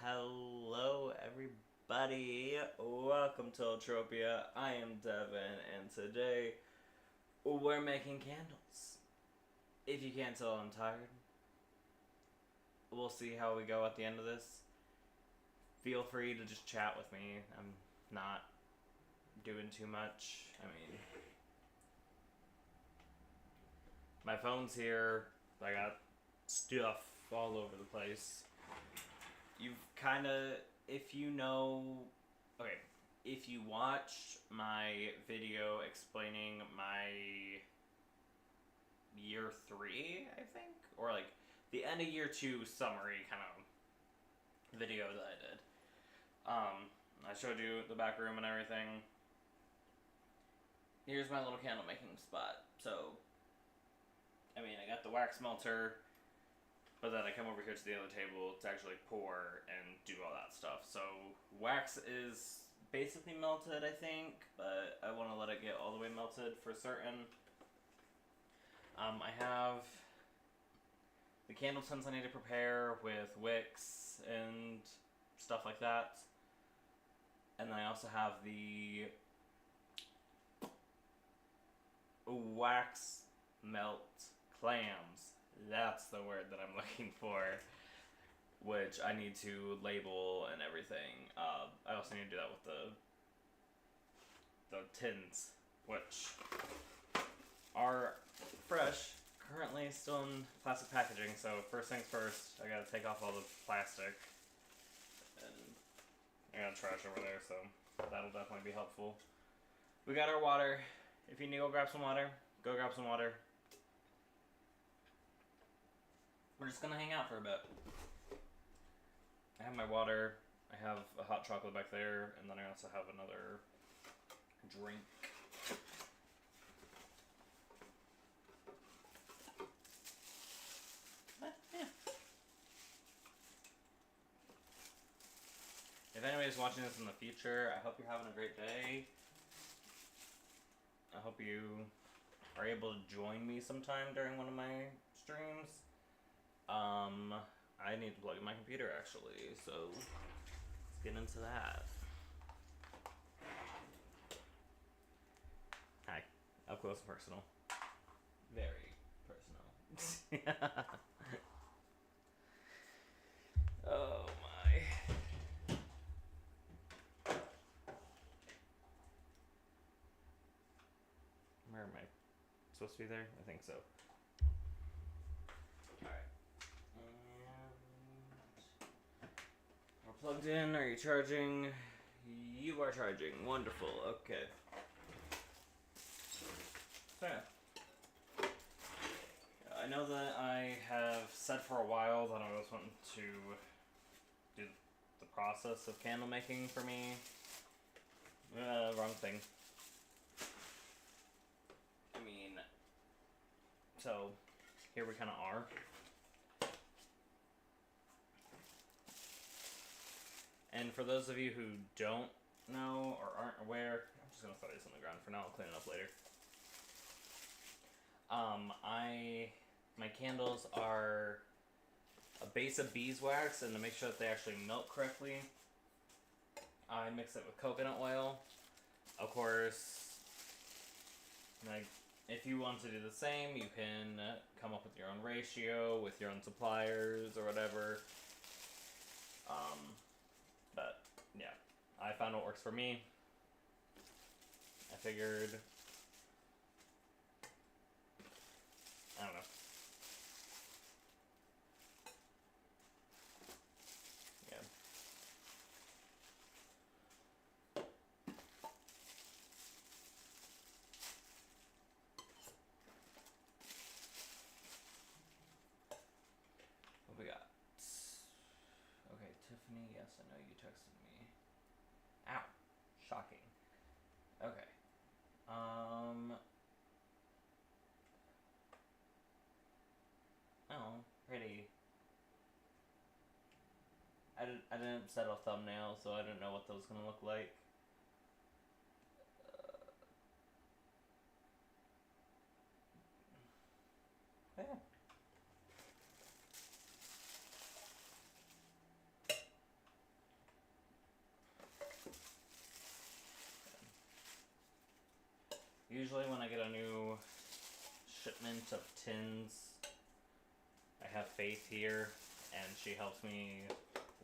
Hello, everybody. Welcome to Ultropia. I am Devin, and today we're making candles. If you can't tell, I'm tired. We'll see how we go at the end of this. Feel free to just chat with me. I'm not doing too much. My phone's here. I got stuff all over the place. You've kind of, if you know, okay, if you watched my video explaining my year 3, I think, or like the end of year 2 summary kind of video that I did, I showed you the back room and everything. Here's my little candle making spot. So, I got the wax melter, but then I come over here to the other table to actually pour and do all that stuff. So wax is basically melted, I think, but I want to let it get all the way melted for certain. I have the candle tins I need to prepare with wicks and stuff like that. And then I also have the wax melt clams. That's the word that I'm looking for, which I need to label and everything. I also need to do that with the tins, which are fresh, currently still in plastic packaging. So first things first, I gotta take off all the plastic, and I got trash over there, so that'll definitely be helpful. We got our water. If you need to go grab some water, go grab some water. We're just gonna hang out for a bit. I have my water, I have a hot chocolate back there, and then I also have another drink. But, yeah. If anybody's watching this in the future, I hope you're having a great day. I hope you are able to join me sometime during one of my streams. I need to plug in my computer actually, so let's get into that. Hi, up close and personal. Very personal. Oh my. Where am I? Supposed to be there? I think so. We're plugged in. Are you charging? You are charging. Wonderful. Okay. So yeah. I know that I have said for a while that I was wanting to do the process of candle making for me. Wrong thing. So here we kind of are. And for those of you who don't know or aren't aware, I'm just gonna throw these on the ground for now. I'll clean it up later. My candles are a base of beeswax, and to make sure that they actually melt correctly, I mix it with coconut oil. Of course, like, if you want to do the same, you can come up with your own ratio with your own suppliers or whatever. But yeah, I found what works for me. I figured, I don't know. Yeah. What we got? Okay, Tiffany, yes, I know you texted me. Ow. Shocking. Okay. Oh, pretty. I didn't set a thumbnail, so I didn't know what that was gonna look like. Yeah. Usually when I get a new shipment of tins, I have Faith here, and she helps me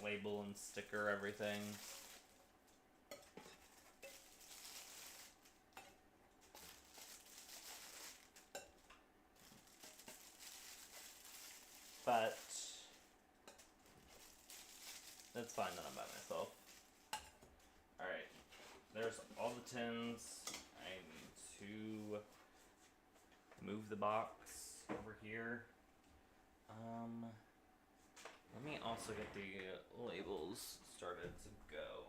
label and sticker everything. But that's fine that I'm by myself. Alright, there's all the tins. I need to move the box over here. Let me also get the labels started to go.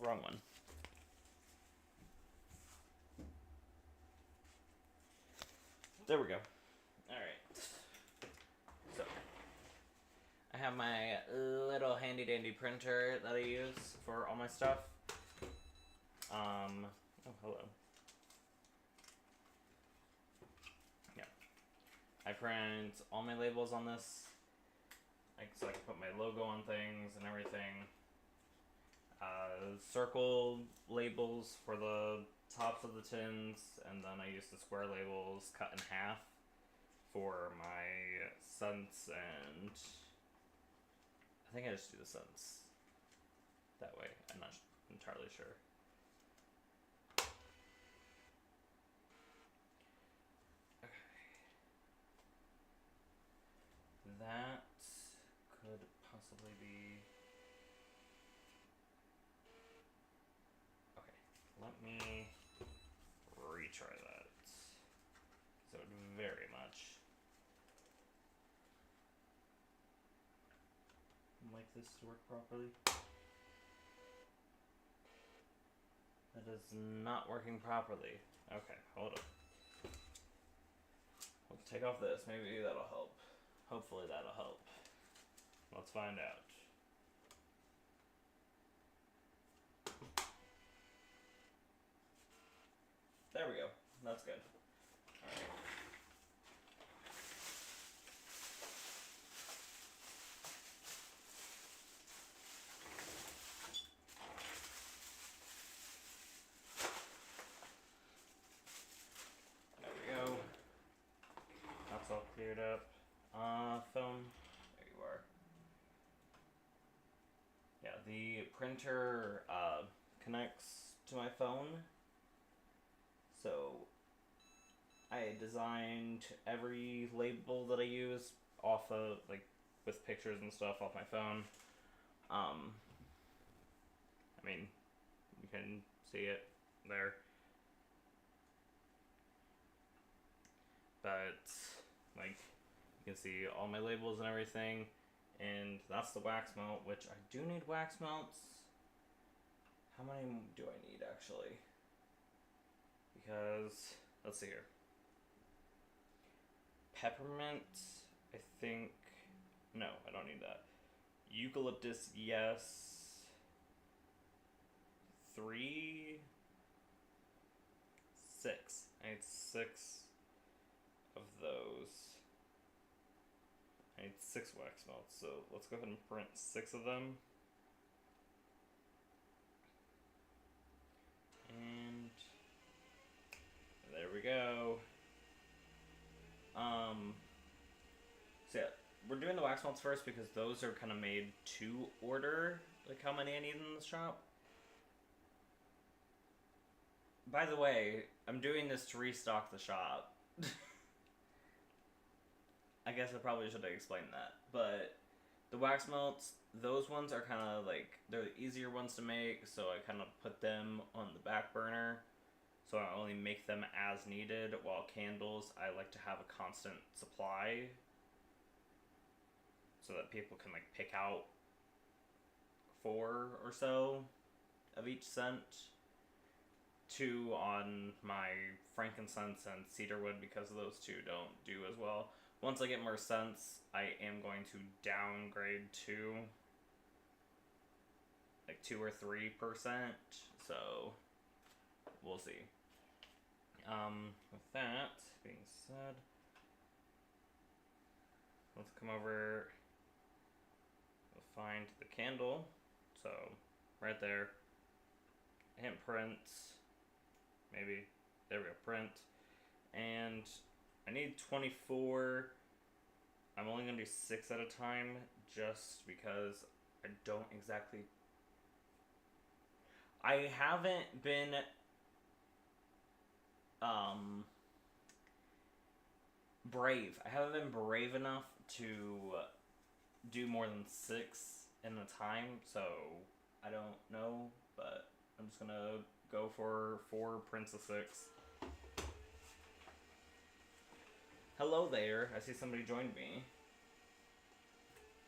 Wrong one. There we go. Alright. So, I have my little handy dandy printer that I use for all my stuff. Oh, hello. Yeah. I print all my labels on this. So I can put my logo on things and everything. Circle labels for the tops of the tins, and then I use the square labels cut in half for my scents, and I think I just do the scents that way. I'm not entirely sure. Okay. That could possibly be... Okay, let me retry that. So it would very much like this to work properly. That is not working properly. Okay, hold on. We'll take off this, maybe that'll help. Hopefully that'll help. Let's find out. There we go. That's good. Alright. There we go. That's all cleared up. Phone. There you are. Yeah, the printer connects to my phone. So I designed every label that I use off of, like, with pictures and stuff off my phone. I mean, you can see it there. But, like, you can see all my labels and everything. And that's the wax melt, which I do need wax melts. How many do I need, actually? Because, let's see here. Peppermint, I think... No, I don't need that. Eucalyptus, yes. 3... 6. I need 6 of those. I need 6 wax melts, so let's go ahead and print 6 of them. And there we go. So yeah, we're doing the wax melts first because those are kind of made to order, like how many I need in the shop. By the way, I'm doing this to restock the shop. I guess I probably should have explained that. But the wax melts, those ones are kind of like, they're the easier ones to make, so I kind of put them on the back burner. So I only make them as needed, while candles, I like to have a constant supply. So that people can, like, pick out 4 or so of each scent. 2 on my frankincense and cedarwood, because those 2 don't do as well. Once I get more scents, I am going to downgrade to like 2 or 3%. So we'll see. With that being said, let's come over. We'll find the candle. So right there. hit print. Maybe. There we go, print. And I need 24. I'm only going to do 6 at a time just because I don't exactly... I haven't been brave. I haven't been brave enough to do more than 6 in a time, so I don't know, but I'm just gonna go for 4 prints of 6. Hello there, I see somebody joined me.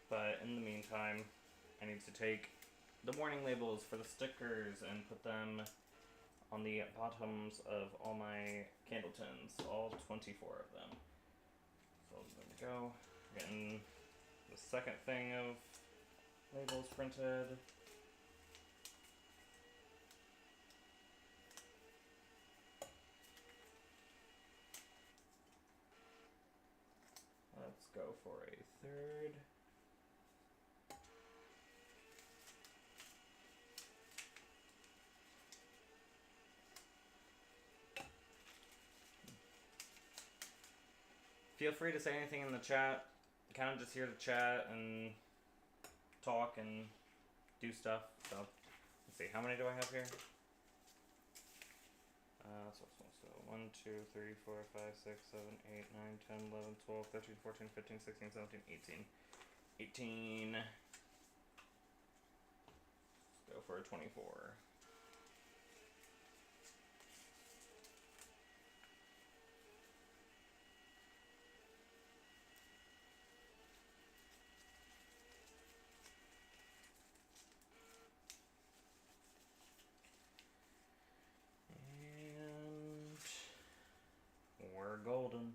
But in the meantime, I need to take the warning labels for the stickers and put them on the bottoms of all my candle tins, all 24 of them. So there we go. Getting the second thing of labels printed. Let's go for a third. Feel free to say anything in the chat. I'm kind of just here to chat and talk and do stuff. So, let's see, how many do I have here? So 1, 2, 3, 4, 5, 6, 7, 8, 9, 10, 11, 12, 13, 14, 15, 16, 17, 18. 18. Let's go for a 24. And we're golden.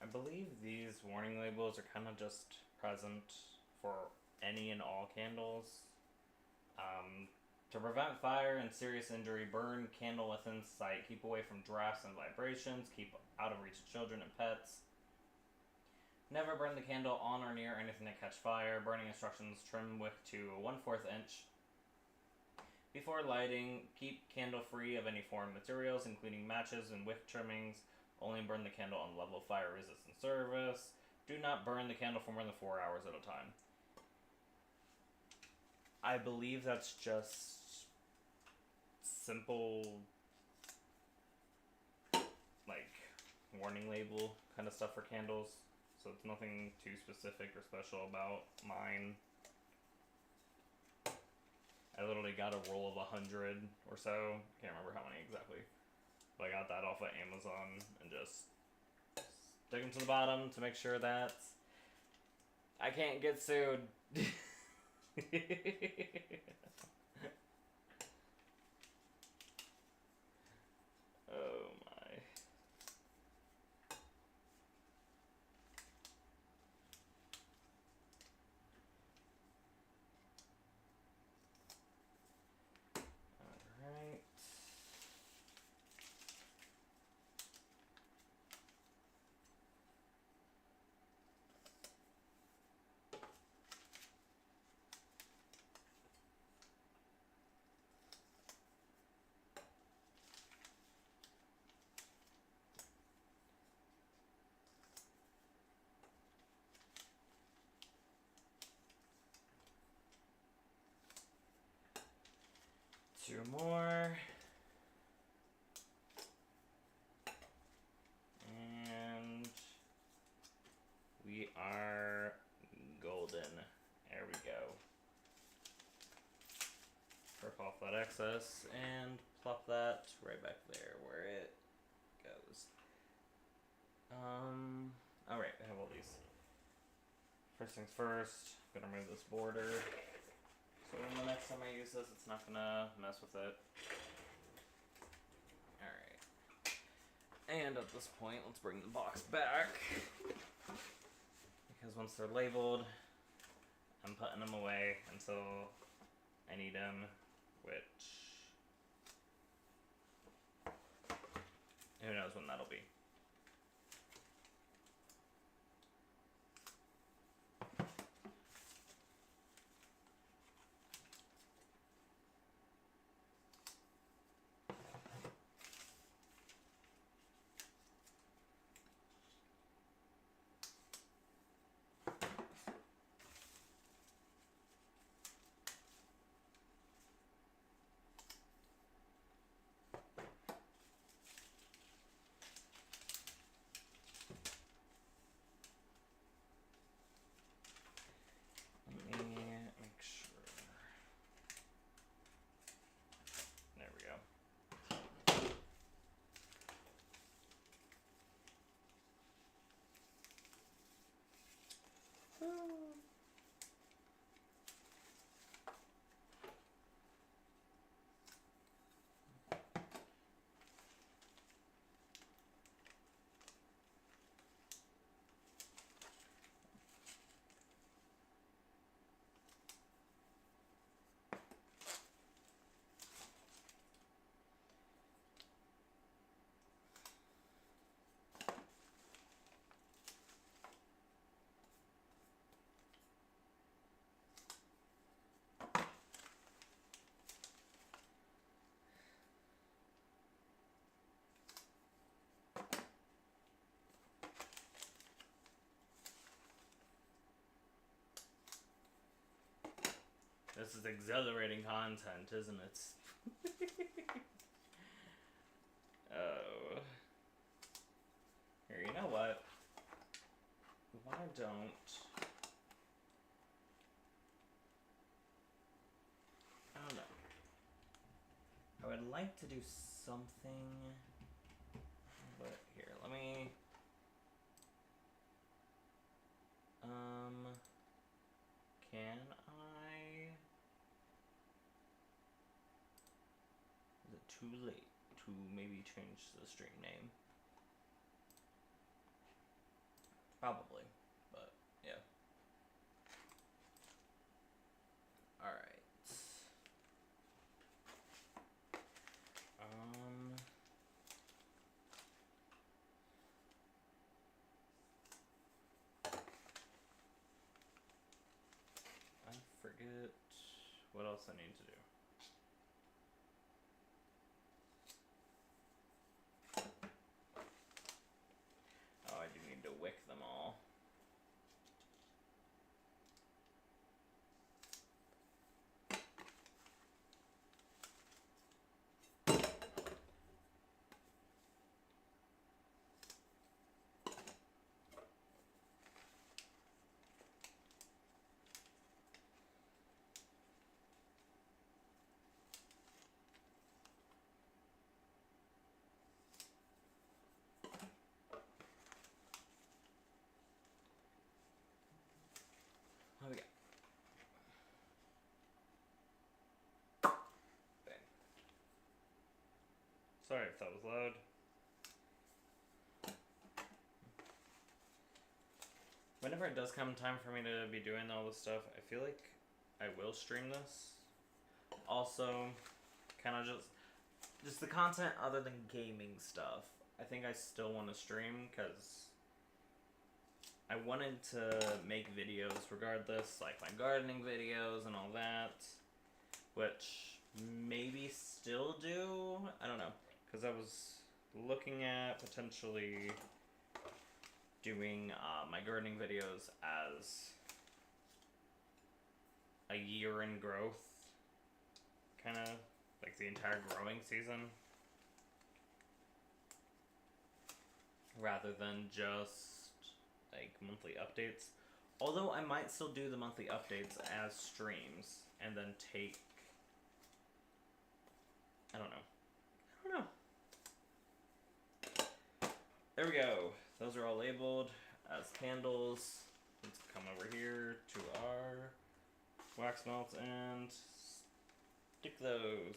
I believe these warning labels are kind of just present for any and all candles. To prevent fire and serious injury, burn candle within sight. Keep away from drafts and vibrations. Keep out of reach of children and pets. Never burn the candle on or near anything that catch fire. Burning instructions: trim wick to 1/4 inch. Before lighting, keep candle free of any foreign materials, including matches and wick trimmings. Only burn the candle on level fire resistant surface. Do not burn the candle for more than 4 hours at a time. I believe that's just simple, like, warning label kind of stuff for candles. So it's nothing too specific or special about mine. I literally got a roll of 100 or so. Can't remember how many exactly. But I got that off of Amazon and just stick them to the bottom to make sure that I can't get sued. Oh my. Alright. Two more. And we are golden. There we go. Rip off that excess and plop that right back there where it goes. Alright, I have all these. First things first, I'm gonna remove this border. So when the next time I use this, it's not gonna mess with it. Alright. And at this point, let's bring the box back. Because once they're labeled, I'm putting them away until I need them, which... who knows when that'll be. Let me make sure. There we go. This is exhilarating content, isn't it? Oh. Here, you know what? Why don't... I don't know. I would like to do something... but here, let me... can I... is it too late to maybe change the stream name? Probably, but yeah. Alright. I forget what else I need to do. Oh, I do need to wick them all. What do we got? Bang. Sorry if that was loud. Whenever it does come time for me to be doing all this stuff, I feel like I will stream this. Also, kind of just the content other than gaming stuff. I think I still want to stream because I wanted to make videos regardless, like my gardening videos and all that, which maybe still do. I don't know, because I was looking at potentially doing my gardening videos as a year in growth, kind of like the entire growing season, rather than just like monthly updates. Although I might still do the monthly updates as streams and then take, I don't know. There we go. Those are all labeled as candles. let's come over here to our wax melts and stick those.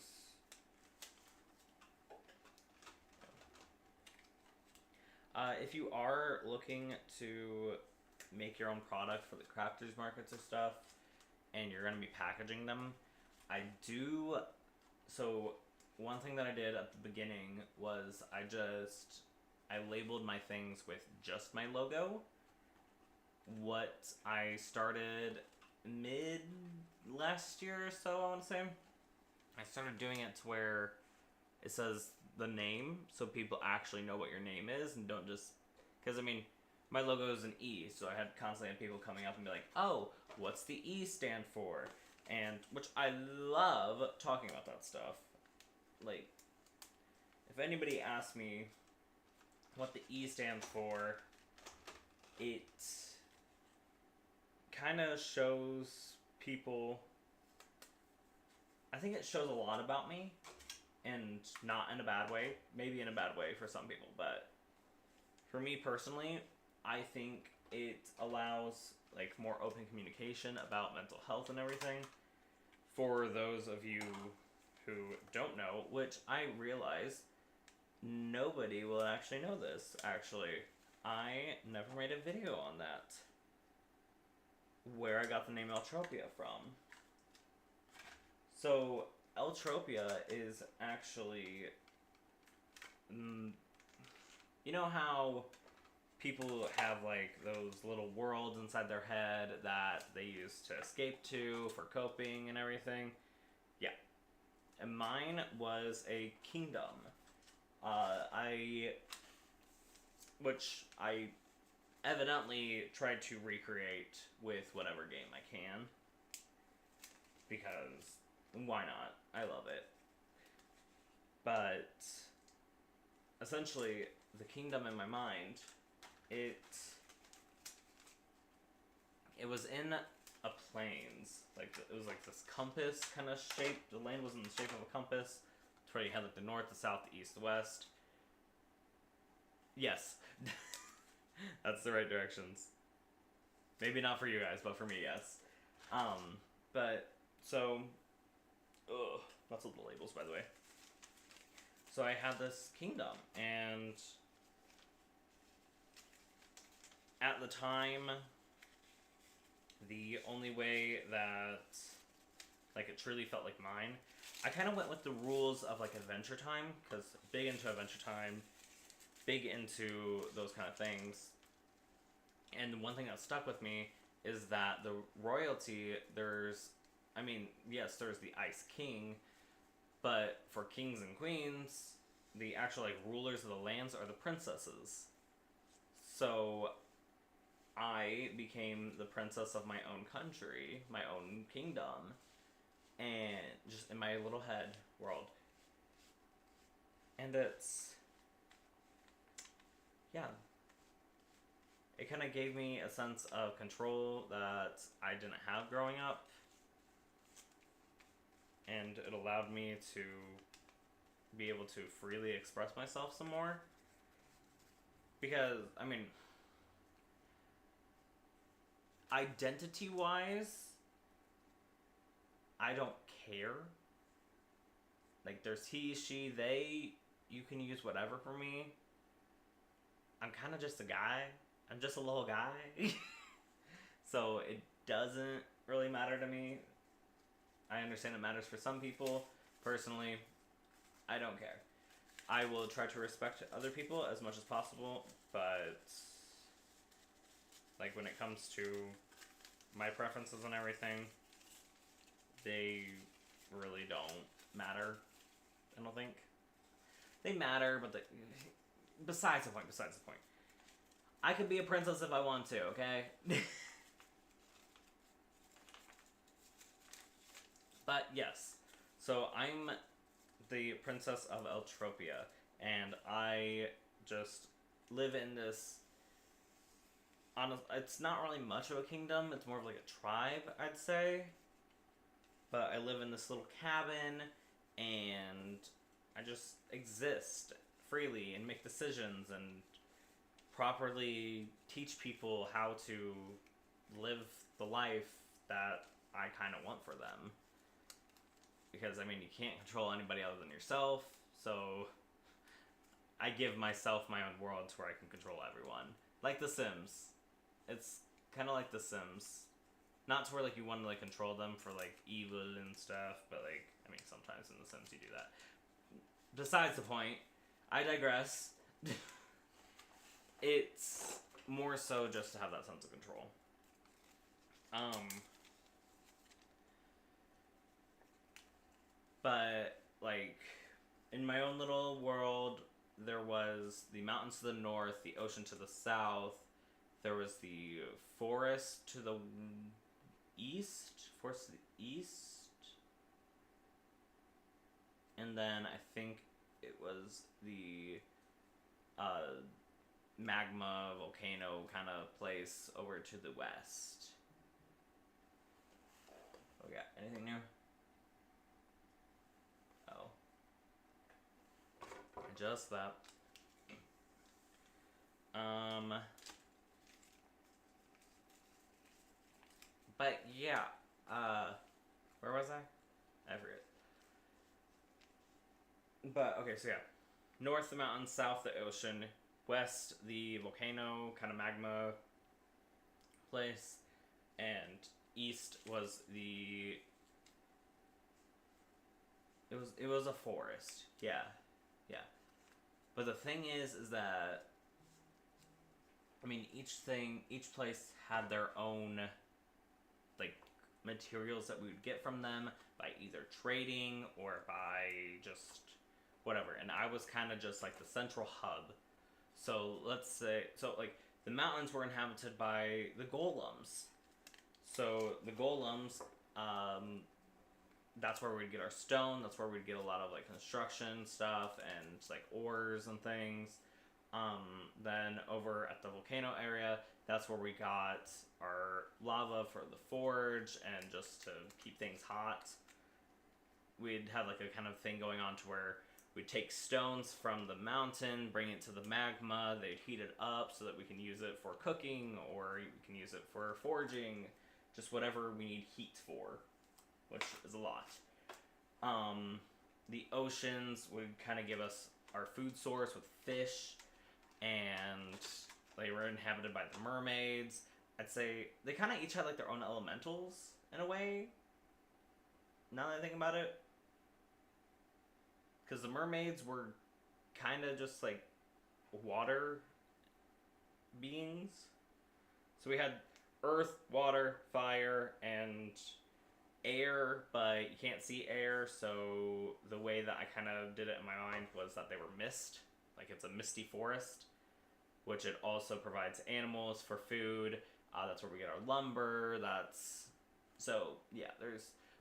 If you are looking to make your own product for the crafters markets or stuff, and you're going to be packaging them, I do. So one thing that I did at the beginning was I labeled my things with just my logo. What I started mid last year or so, I want to say, I started doing it to where it says the name, so people actually know what your name is and don't just, because I mean, my logo is an E, so I had constantly had people coming up and be like, oh, what's the E stand for? And which I love talking about that stuff. Like, if anybody asks me what the E stands for, it kind of shows people, I think it shows a lot about me, and not in a bad way, maybe in a bad way for some people, but for me personally, I think it allows like more open communication about mental health and everything. For those of you who don't know, which I realize nobody will actually know this, actually. I never made a video on that. Where I got the name Eltropia from. So, Eltropia is actually... you know how people have like those little worlds inside their head that they use to escape to for coping and everything? Yeah. And mine was a kingdom. Which I evidently tried to recreate with whatever game I can. Because why not? I love it. But essentially, the kingdom in my mind, it was in a plains. Like, it was like this compass kind of shape. The land was in the shape of a compass. It's where you had like the north, the south, the east, the west. Yes. That's the right directions. Maybe not for you guys, but for me, yes. But, so... Ugh, lots of the labels, by the way. So I had this kingdom, and... At the time, the only way that, like, it truly felt like mine, I kind of went with the rules of, like, Adventure Time, because big into Adventure Time, big into those kind of things. And one thing that stuck with me is that the royalty, there's, I mean, yes, there's the Ice King, but for kings and queens, the actual, like, rulers of the lands are the princesses. So I became the princess of my own country, my own kingdom, and just in my little head world. And it's, yeah, it kind of gave me a sense of control that I didn't have growing up, and it allowed me to be able to freely express myself some more. Because, I mean, identity-wise, I don't care. Like, there's he, she, they. You can use whatever for me. I'm kind of just a guy. I'm just a little guy. So it doesn't really matter to me. I understand it matters for some people. Personally, I don't care. I will try to respect other people as much as possible, but like when it comes to my preferences and everything, they really don't matter. I don't think. They matter, but besides the point. I could be a princess if I want to, okay? But yes, so I'm the princess of Eltropia, and I just live in this... It's not really much of a kingdom, it's more of like a tribe, I'd say. But I live in this little cabin, and I just exist freely and make decisions and properly teach people how to live the life that I kind of want for them. Because, I mean, you can't control anybody other than yourself, so I give myself my own world to where I can control everyone. Like The Sims. It's kind of like The Sims. Not to where, like, you want to, like, control them for, like, evil and stuff, but, like, I mean, sometimes in The Sims you do that. Besides the point, I digress. It's more so just to have that sense of control. But, like, in my own little world, there was the mountains to the north, the ocean to the south, there was the forest to the forest to the east, and then I think it was the magma volcano kind of place over to the west. Oh, yeah, anything new? Oh. Just that. But yeah, where was I? I forget. But okay, so yeah, north the mountains, south the ocean, west the volcano kind of magma place, and east was the. It was a forest. Yeah, yeah. But the thing is that. I mean, each place had their own, like, materials that we would get from them by either trading or by just whatever. And I was kind of just like the central hub. So let's say, like, the mountains were inhabited by the golems. So the golems, that's where we'd get our stone. That's where we'd get a lot of, like, construction stuff and like ores and things. Then over at the volcano area, that's where we got our lava for the forge and just to keep things hot. We'd have like a kind of thing going on to where we'd take stones from the mountain, bring it to the magma, they'd heat it up so that we can use it for cooking or we can use it for forging, just whatever we need heat for, which is a lot. The oceans would kind of give us our food source with fish, and they were inhabited by the mermaids. I'd say they kind of each had like their own elementals in a way. Now that I think about it, because the mermaids were kind of just like water beings. So we had earth, water, fire, and air, but you can't see air, so the way that I kind of did it in my mind was that they were mist. Like, it's a misty forest, which it also provides animals for food. That's where we get our lumber. So yeah,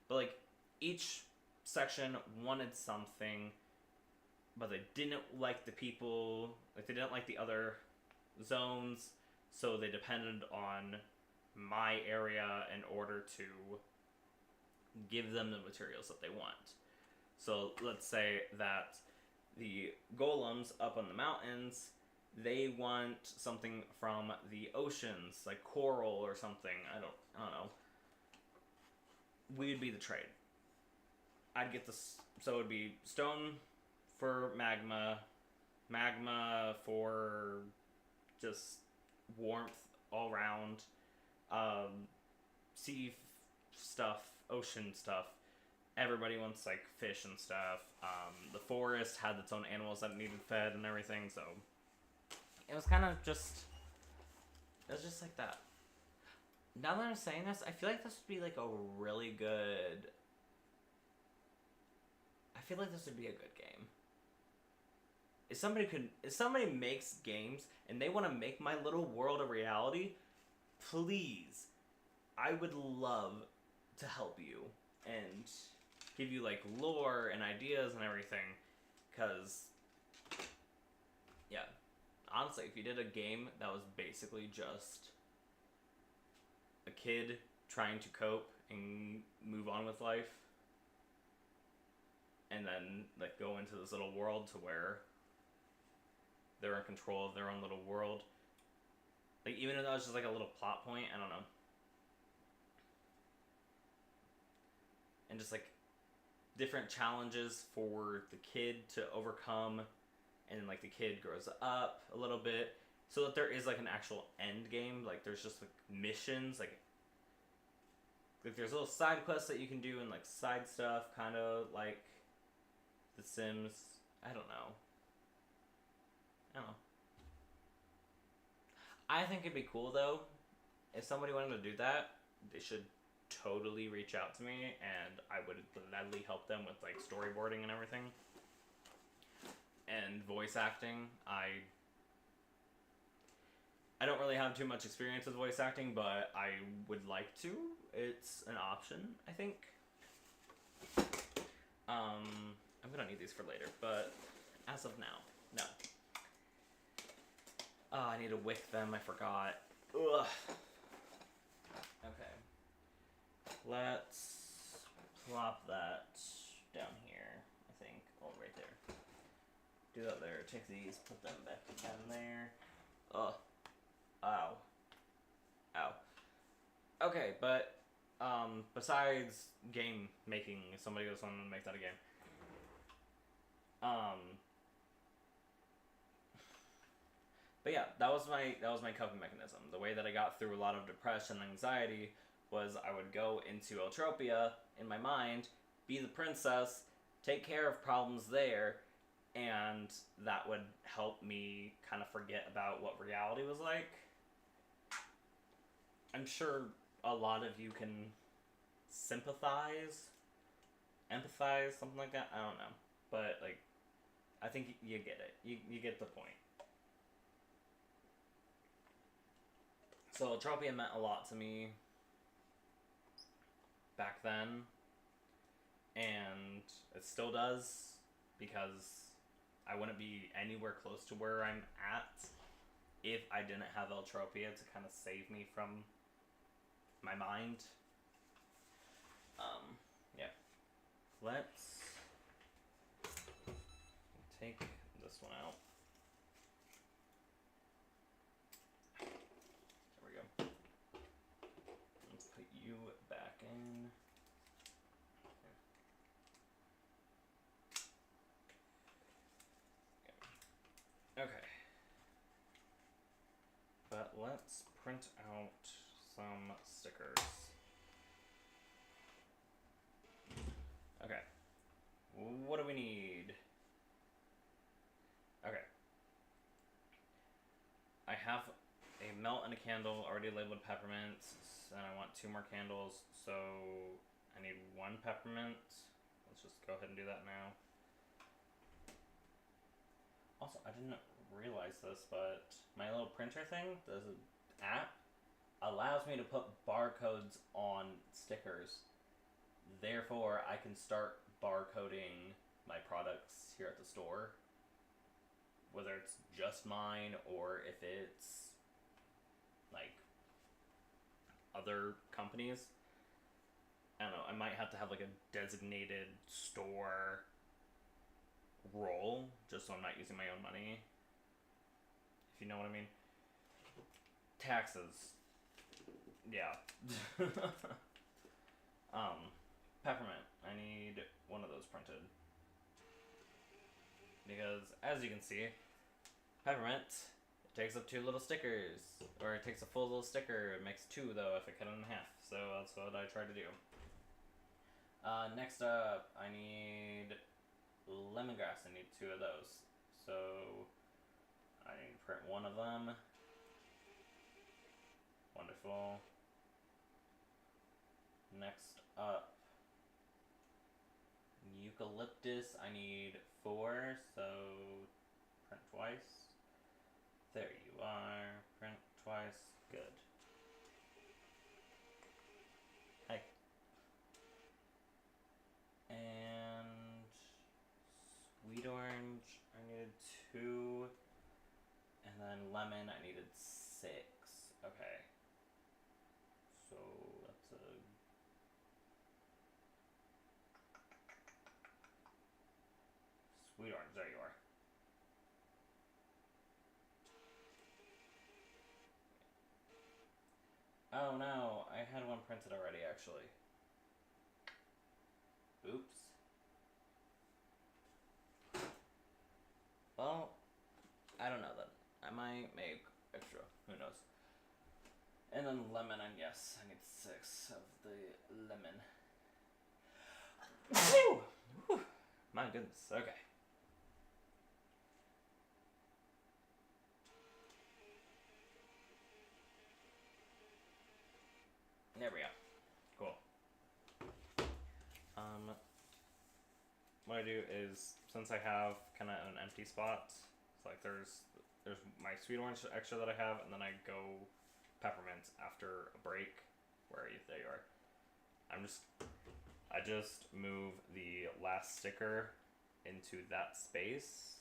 but like each section wanted something, but they didn't like the people, like they didn't like the other zones, so they depended on my area in order to give them the materials that they want. So let's say that the golems up on the mountains, they want something from the oceans, like coral or something. I don't know. We'd be the trade. I'd get this, so it would be stone for magma, magma for just warmth all around, sea stuff, ocean stuff. Everybody wants like fish and stuff. The forest had its own animals that needed fed and everything, so it was kind of just, it was just like that. Now that I'm saying this, I feel like this would be like a really good, I feel like this would be a good game. If somebody makes games and they want to make my little world a reality, please, I would love to help you and give you like lore and ideas and everything, because yeah, honestly, if you did a game that was basically just a kid trying to cope and move on with life, and then like go into this little world to where they're in control of their own little world, like even if that was just like a little plot point, I don't know, and just like different challenges for the kid to overcome, and like the kid grows up a little bit, so that there is like an actual end game. Like there's just like missions, like there's little side quests that you can do and like side stuff, kind of like The Sims. I don't know. I don't know. I think it'd be cool though if somebody wanted to do that. They should totally reach out to me, and I would gladly help them with like storyboarding and everything, and voice acting. I don't really have too much experience with voice acting, but I would like to. It's an option, I think. I'm gonna need these for later, but as of now, no. Oh, I need to wick them. I forgot. Ugh. Okay. Let's plop that down here, I think. Oh, right there. Do that there. Take these, put them back down there. Ugh. Ow. Ow. Okay, but, besides game making, if somebody goes on to make that a game. But yeah, that was my coping mechanism. The way that I got through a lot of depression and anxiety was I would go into Eltropia in my mind, be the princess, take care of problems there, and that would help me kind of forget about what reality was like. I'm sure a lot of you can sympathize, empathize, something like that. I don't know. But, like, I think you get it. You get the point. So Eltropia meant a lot to me back then, and it still does, because I wouldn't be anywhere close to where I'm at if I didn't have Eltropia to kind of save me from my mind. Yeah. Let's take this one out. There we go. Let's put you back in. Okay. But let's print out some stickers. Okay. What do we need? Okay. I have a melt and a candle already labeled peppermint, and I want 2 more candles, so I need 1 peppermint. Let's just go ahead and do that now. Also, I didn't realize this, but my little printer thing, the app, allows me to put barcodes on stickers. Therefore, I can start barcoding my products here at the store. Whether it's just mine or if it's like other companies. I don't know, I might have to have like a designated store role just so I'm not using my own money. If you know what I mean. Taxes. Yeah. Peppermint. I need 1 of those printed. Because, as you can see, peppermint, it takes up 2 little stickers. Or it takes a full little sticker. It makes 2, though, if I cut it in half. So that's what I try to do. Next up, I need lemongrass. I need 2 of those. So I need to print 1 of them. Wonderful. Next up, eucalyptus. I need 4, so print twice. There you are. Print twice. Good. Hi. And sweet orange, I needed 2. And then lemon, I needed 6. Okay. So that's a... Sweet orange, there you are. Oh no, I had 1 printed already, actually. Oops. Well, I don't know then. I might make extra. Who knows? And then lemon, and yes, I need 6 of the lemon. Whew. My goodness. Okay. There we go. Cool. What I do is, since I have kind of an empty spot, it's like there's my sweet orange extra that I have, and then I go peppermint after a break. There you are. I just move the last sticker into that space,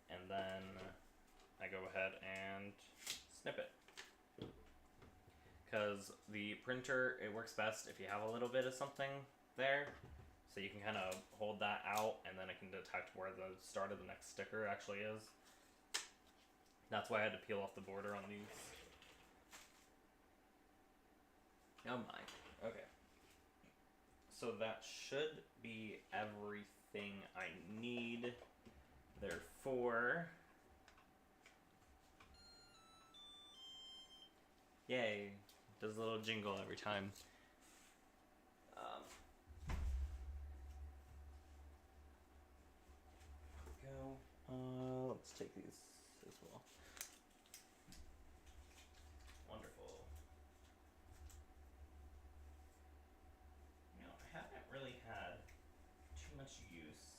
and then I go ahead and snip it. Because the printer, it works best if you have a little bit of something there, so you can kind of hold that out, and then it can detect where the start of the next sticker actually is. That's why I had to peel off the border on these. Oh my. Okay. So that should be everything I need. Therefore, yay. Does a little jingle every time. Go. Let's take these as well. Wonderful. You know, I haven't really had too much use.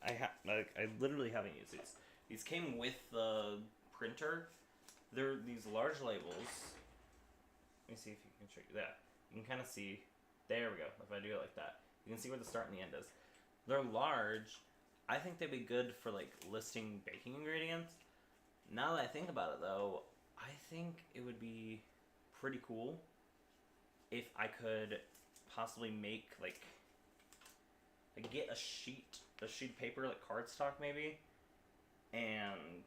I literally haven't used these. These came with the printer. They're these large labels. Let me see if you can show you that. You can kind of see. There we go. If I do it like that, you can see where the start and the end is. They're large. I think they'd be good for like listing baking ingredients. Now that I think about it, though, I think it would be pretty cool if I could possibly make like get a sheet of paper, like cardstock maybe, and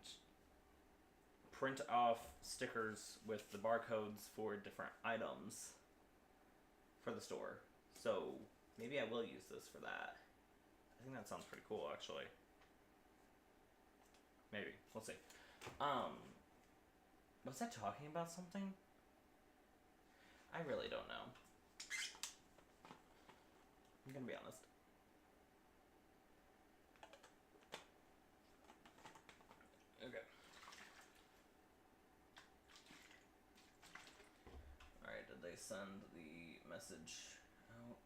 print off stickers with the barcodes for different items for the store. So maybe I will use this for that. I think that sounds pretty cool, actually. Maybe. We'll see. Was I talking about something? I really don't know. I'm gonna be honest. Okay. Alright, did they send the message out?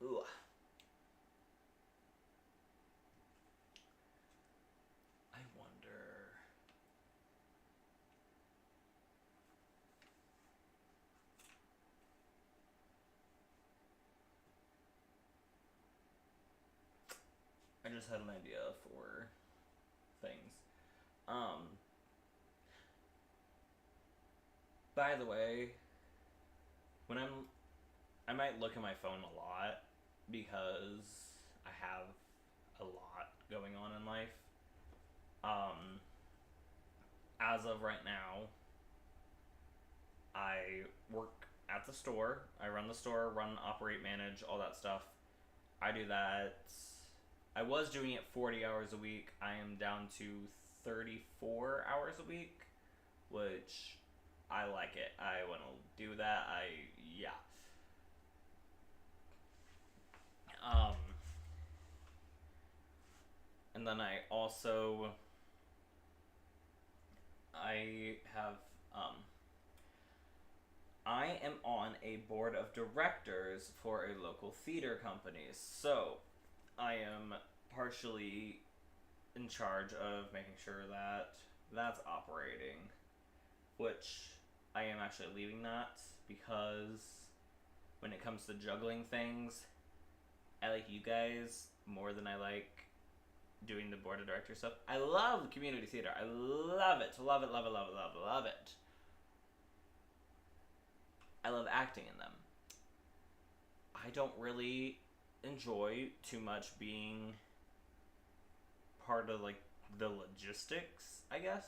Ooh. I wonder. I just had an idea for things. By the way, when I might look at my phone a lot because I have a lot going on in life. As of right now, I work at the store. I run the store, operate, manage, all that stuff. I do that. I was doing it 40 hours a week. I am down to 34 hours a week, which I like it. I want to do that. Yeah. And then I also I am on a board of directors for a local theater company. So I am partially in charge of making sure that that's operating, which I am actually leaving that because when it comes to juggling things, I like you guys more than I like doing the board of director stuff. I love community theater. I love it. Love it, love it, love it, love it, love it. I love acting in them. I don't really enjoy too much being part of like the logistics, I guess.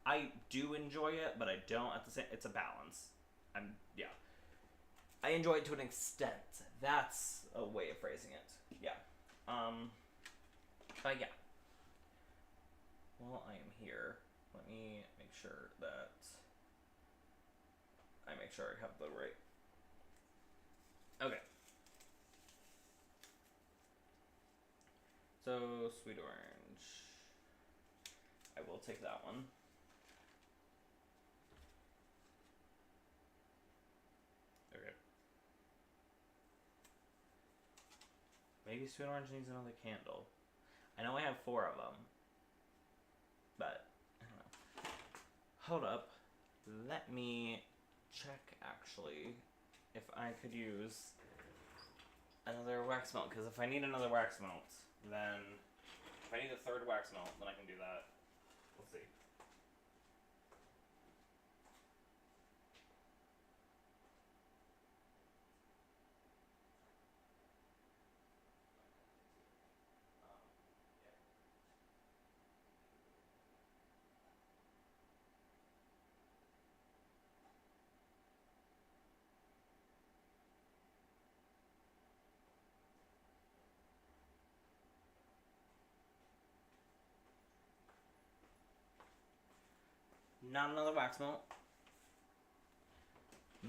I do enjoy it, but I don't at the same. It's a balance. Yeah. I enjoy it to an extent. That's a way of phrasing it. Yeah. But yeah. While I am here, let me make sure that I have the right. Okay. So, sweet orange. I will take that one. Okay. Maybe sweet orange needs another candle. I know I have 4 of them. But, I don't know. Hold up. Let me check, actually, if I could use another wax melt. Because if I need another wax melt, then... If I need a 3rd wax melt, then I can do that. We'll see. Not another wax melt.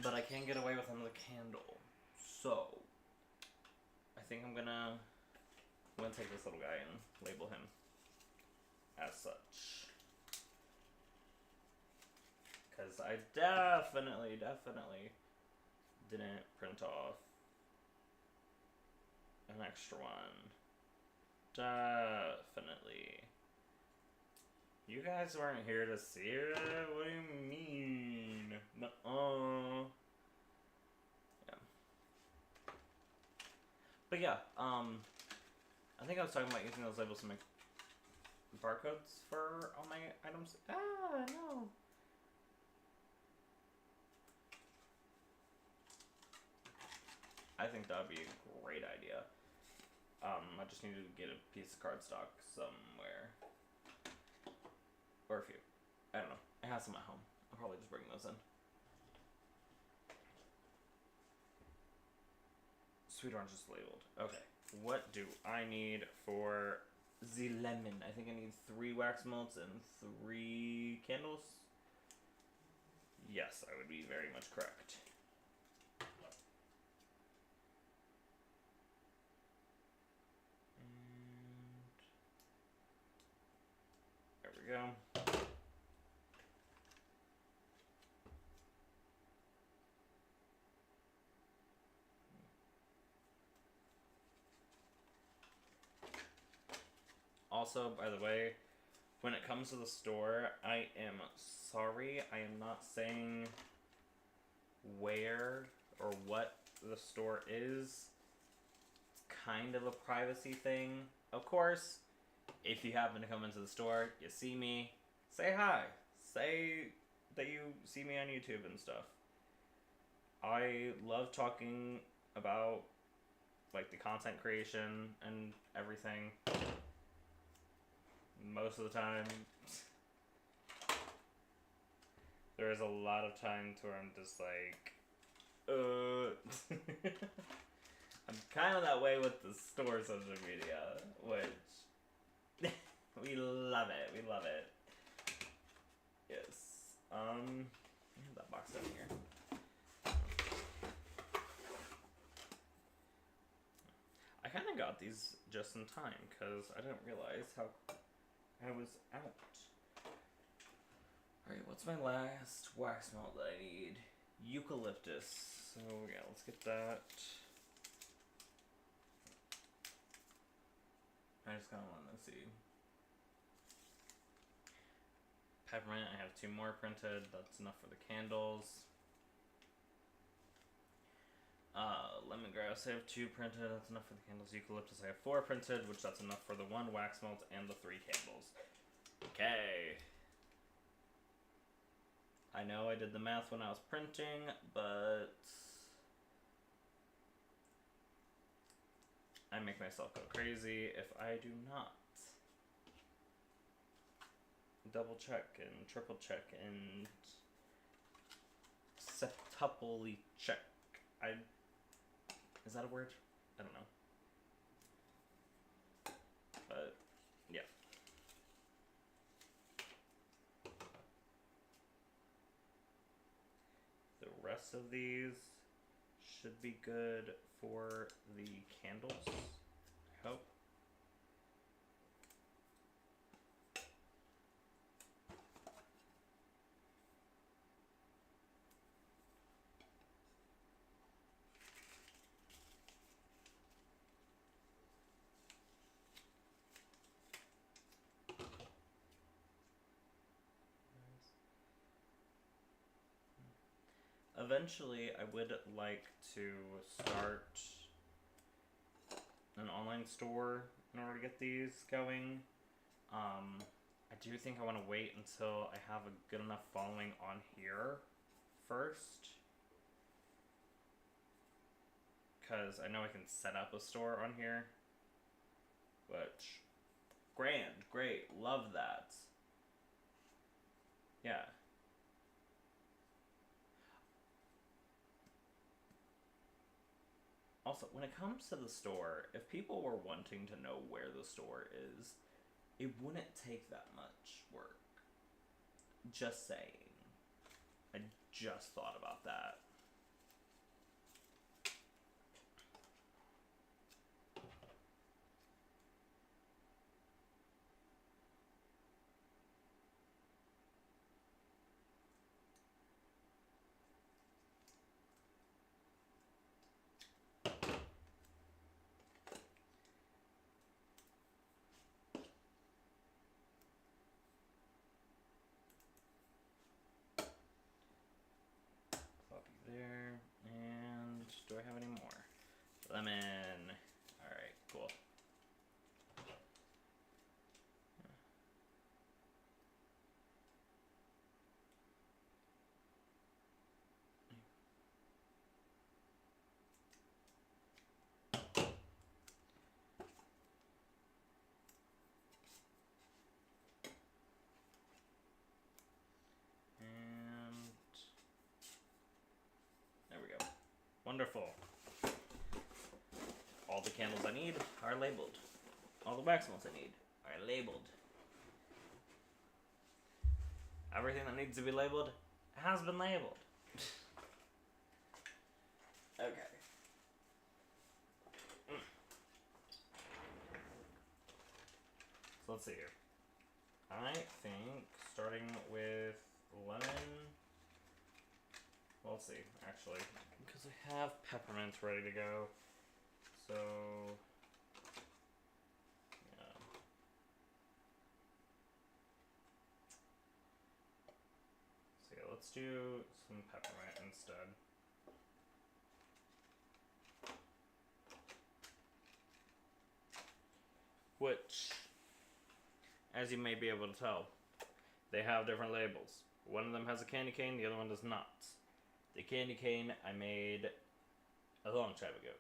But I can get away with another candle. So, I think I'm gonna take this little guy and label him as such. Because I definitely didn't print off an extra one. Definitely. You guys weren't here to see it? What do you mean? Nuh-uh. Yeah. But yeah, I think I was talking about using those labels to make barcodes for all my items. Ah, no. I think that would be a great idea. I just need to get a piece of cardstock somewhere. Or a few. I don't know. I have some at home. I'll probably just bring those in. Sweet orange is labeled. Okay. What do I need for the lemon? I think I need 3 wax melts and 3 candles. Yes, I would be very much correct. And there we go. Also, by the way, when it comes to the store, I am sorry, I am not saying where or what the store is. It's kind of a privacy thing. Of course, if you happen to come into the store, you see me, say hi. Say that you see me on YouTube and stuff. I love talking about like the content creation and everything. Most of the time, there is a lot of times where I'm just like, I'm kind of that way with the store social media, which we love it. We love it. Yes. I have that box down here. I kind of got these just in time because I didn't realize how I was out. Alright, what's my last wax melt that I need? Eucalyptus. So yeah, let's get that. I just kind of want to see. Peppermint, I have 2 more printed. That's enough for the candles. Lemongrass. lemongrass. I have 2 printed. That's enough for the candles. Eucalyptus. I have 4 printed, which that's enough for the 1 wax melt and the 3 candles. Okay. I know I did the math when I was printing, but I make myself go crazy if I do not double check and triple check and septuply check. Is that a word? I don't know. But yeah. The rest of these should be good for the candles, I hope. Eventually, I would like to start an online store in order to get these going. I do think I want to wait until I have a good enough following on here first. Because I know I can set up a store on here. Which, grand, great, love that. Yeah. Also, when it comes to the store, if people were wanting to know where the store is, it wouldn't take that much work. Just saying. I just thought about that. There, and do I have any more? Lemon. Alright, cool. And there we go. Wonderful. All the candles I need are labeled. All the wax melts I need are labeled. Everything that needs to be labeled has been labeled. Okay. So let's see here. I think starting with lemon. Well, let's see, actually. Because I have peppermints ready to go. So, yeah. So, yeah, let's do some peppermint instead. Which, as you may be able to tell, they have different labels. One of them has a candy cane, the other one does not. The candy cane I made a long time ago.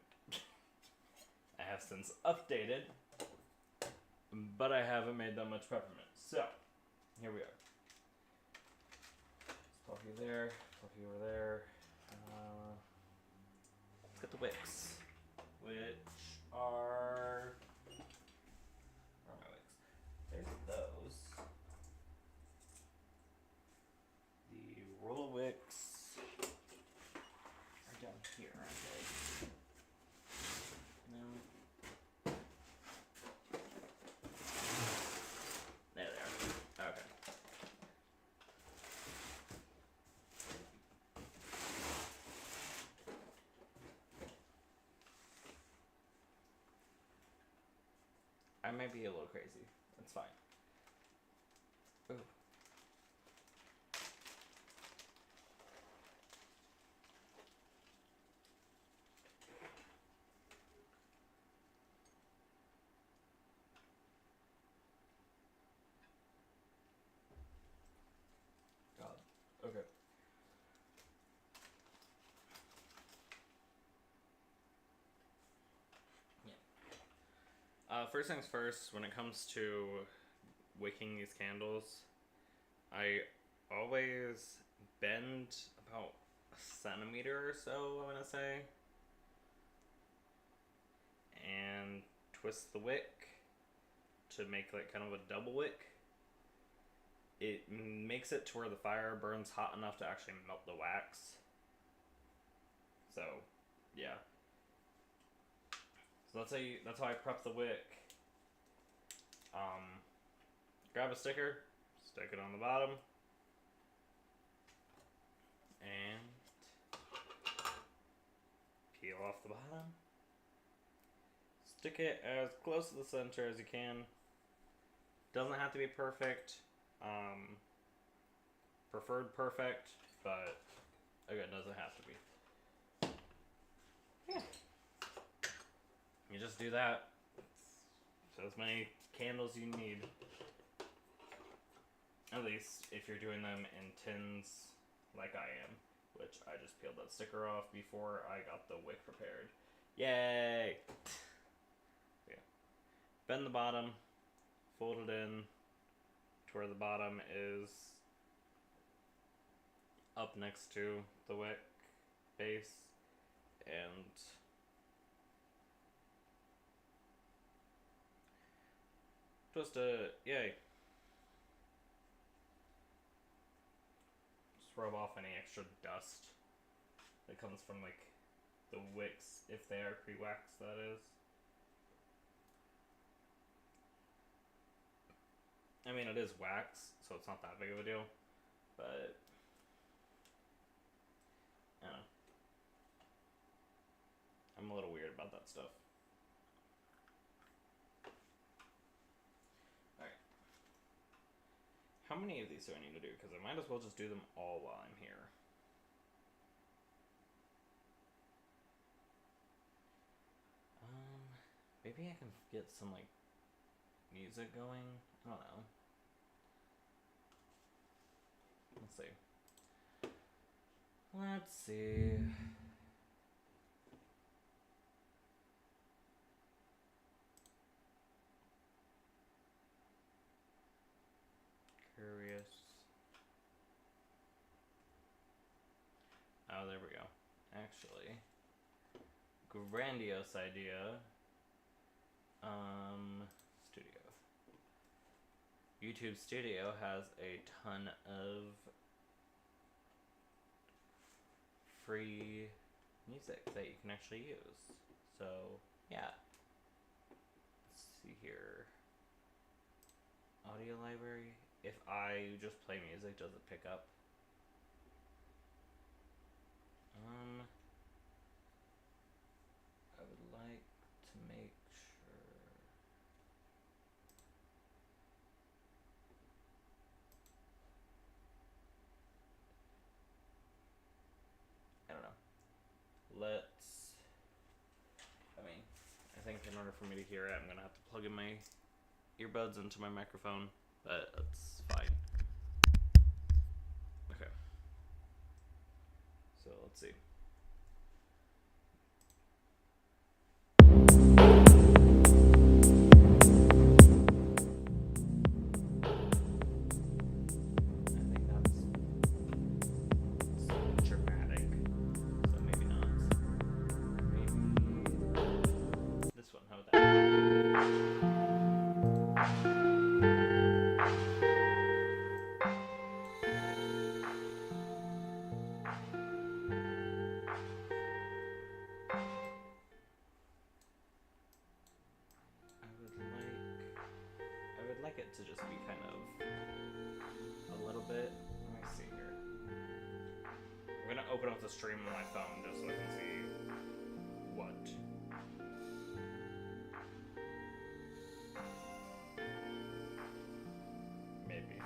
I have since updated, but I haven't made that much peppermint. So, here we are. Fluffy there, fluffy over there. Let's get the wicks, which are... Where are my wicks? There's those. The roll wicks are down here, aren't they? No. There they are. Okay. I might be a little crazy. That's fine. Ooh. First things first, when it comes to wicking these candles, I always bend about a centimeter or so, I want to say, and twist the wick to make like kind of a double wick. It makes it to where the fire burns hot enough to actually melt the wax. So, yeah. So that's how I prep the wick. Grab a sticker, stick it on the bottom, and peel off the bottom. Stick it as close to the center as you can. Doesn't have to be perfect. Preferred perfect, but again, doesn't have to be. Yeah. You just do that. So as many candles you need. At least if you're doing them in tins like I am, which I just peeled that sticker off before I got the wick prepared. Yay! Yeah. Bend the bottom, fold it in to where the bottom is up next to the wick base, and twist it. Yay! Rub off any extra dust that comes from like the wicks, if they are pre-waxed, that is. I mean, it is wax, so it's not that big of a deal, but I don't know. I'm a little weird about that stuff. Alright. How many of these do I need to do? Because I might as well just do them all while I'm here. Maybe I can get some, like, music going? I don't know. Let's see. Let's see. Curious. Oh, there we go. Actually, grandiose idea. Studio. YouTube Studio has a ton of free music that you can actually use. So, yeah. Let's see here. Audio library. If I just play music, does it pick up? I would like to make sure. I don't know. I think in order for me to hear it, I'm gonna have to plug in my earbuds into my microphone, but that's fine. Okay. So let's see. To just be kind of a little bit. Let me see here. I'm gonna open up the stream on my phone just so I can see what. Maybe.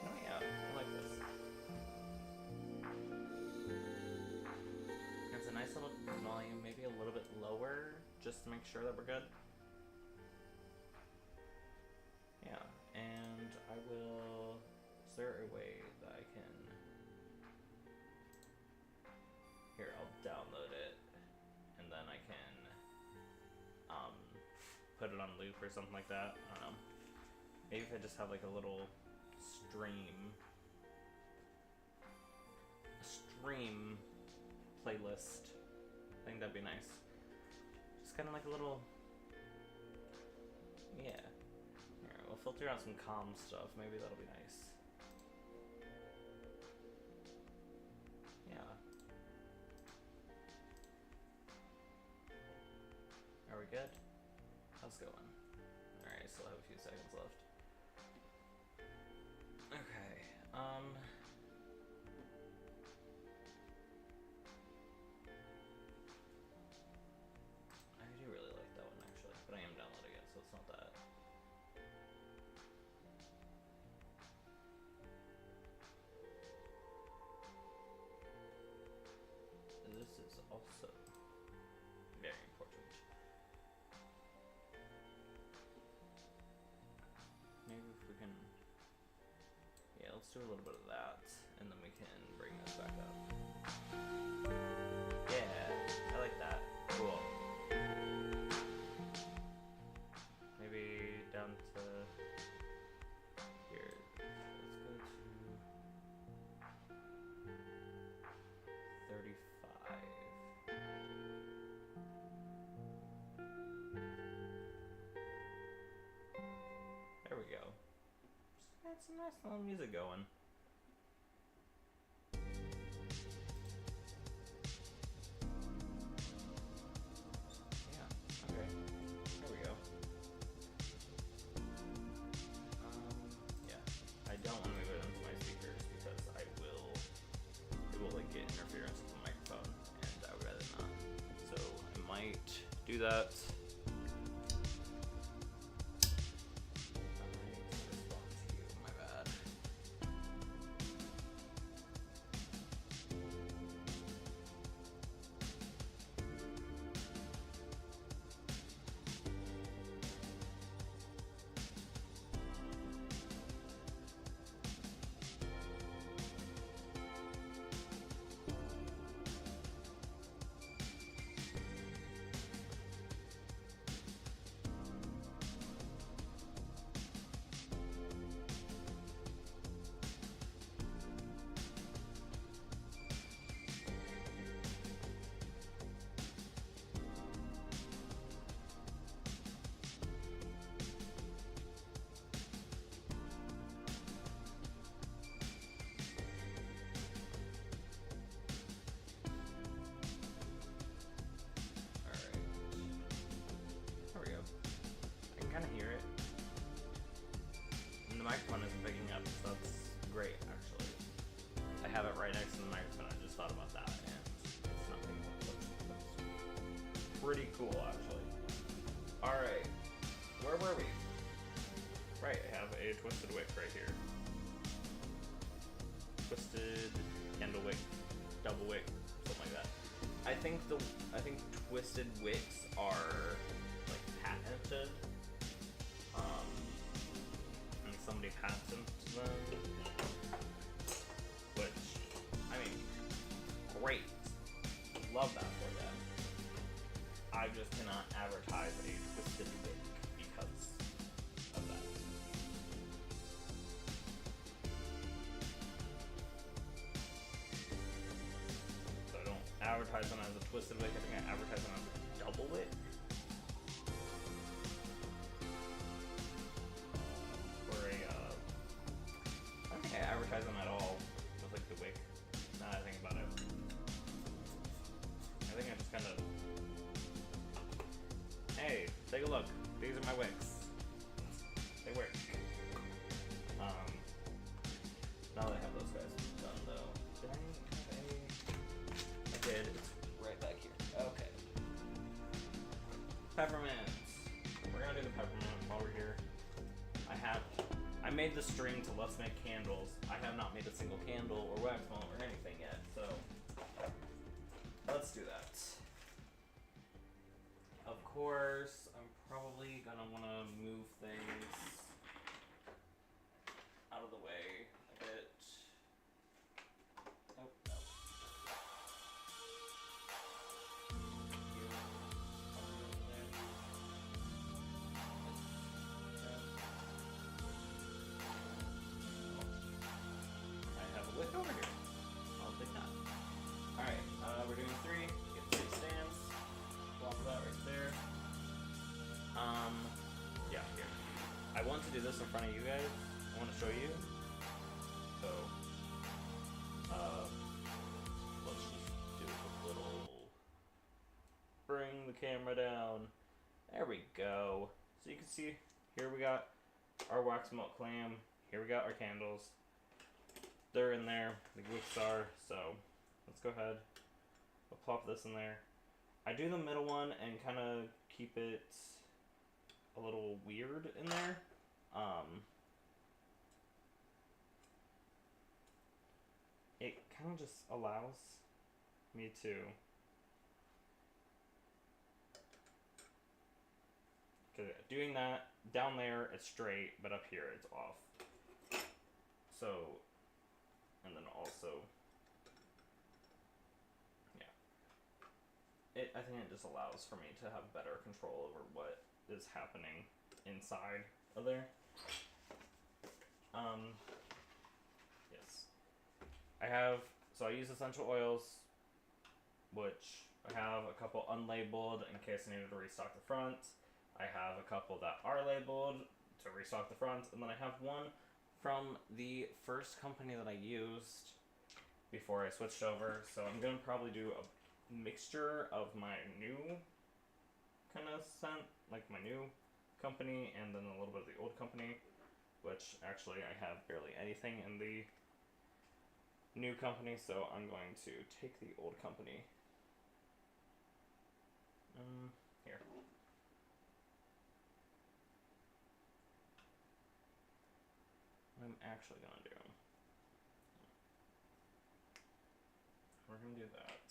Oh yeah, I like this. It's a nice little volume, maybe a little bit lower, just to make sure that we're good. Yeah, and I will. Is there a way that I put it on loop or something like that. I don't know. Maybe if I just have like a little stream playlist. I think that'd be nice. Just kind of like a little, yeah. Here, we'll filter out some calm stuff. Maybe that'll be nice. Yeah. Are we good? How's it going? Alright, still have a few seconds left. Okay, I do really like that one actually, but I am downloading it, so it's not that. This is also very important. Maybe if we can, yeah, let's do a little bit of that, and then we can bring this back up. Yeah, I like that. Cool. Maybe down to here. Let's go to 35. There we go. Just got some nice little music going. Yeah, okay. There we go. Yeah. I don't want to move it into my speakers because it will like get interference with the microphone, and I would rather not. So I might do that. My bad. Kind of hear it. And the microphone isn't picking up, so that's great, actually. I have it right next to the microphone. I just thought about that, and it's not picking up. That's pretty cool, actually. Alright. Where were we? Right, I have a twisted wick right here. Twisted candle wick, double wick, something like that. I think twisted wicks are like patented. And somebody patented them, which, I mean, great. Love that for them. I just cannot advertise a twisted wick because of that. So I don't advertise them as a twisted wick, I think I advertise them as a double wick. I advertise them at all with like the wick. Now that I think about it, I think I just kind of, hey, take a look. These are my wicks. They work. Now that I have those guys done though, did I have any? I did. It's right back here. Okay. Peppermints. We're gonna do the peppermint while we're here. I made the string to Let's Make Candles. I have not made a single candle or wax melt or anything yet, so let's do that. Of course, I'm probably gonna want to move things out of the way a bit. Oh, no. I want to do this in front of you guys. I want to show you. So, let's just do a little, bring the camera down. There we go. So you can see, here we got our wax melt clam. Here we got our candles. They're in there. The wicks are. So let's go ahead. We'll plop this in there. I do the middle one and kind of keep it a little weird in there. It kind of just allows me to doing that down there it's straight, but up here it's off. So, and then also, yeah, I think it just allows for me to have better control over what is happening inside of there. Yes, so I use essential oils, which I have a couple unlabeled in case I needed to restock the front. I have a couple that are labeled to restock the front, and then I have one from the first company that I used before I switched over. So I'm gonna probably do a mixture of my new kind of scent, like my new company, and then a little bit of the old company, which actually I have barely anything in the new company, so I'm going to take the old company. Here. What I'm actually gonna do. We're gonna do that,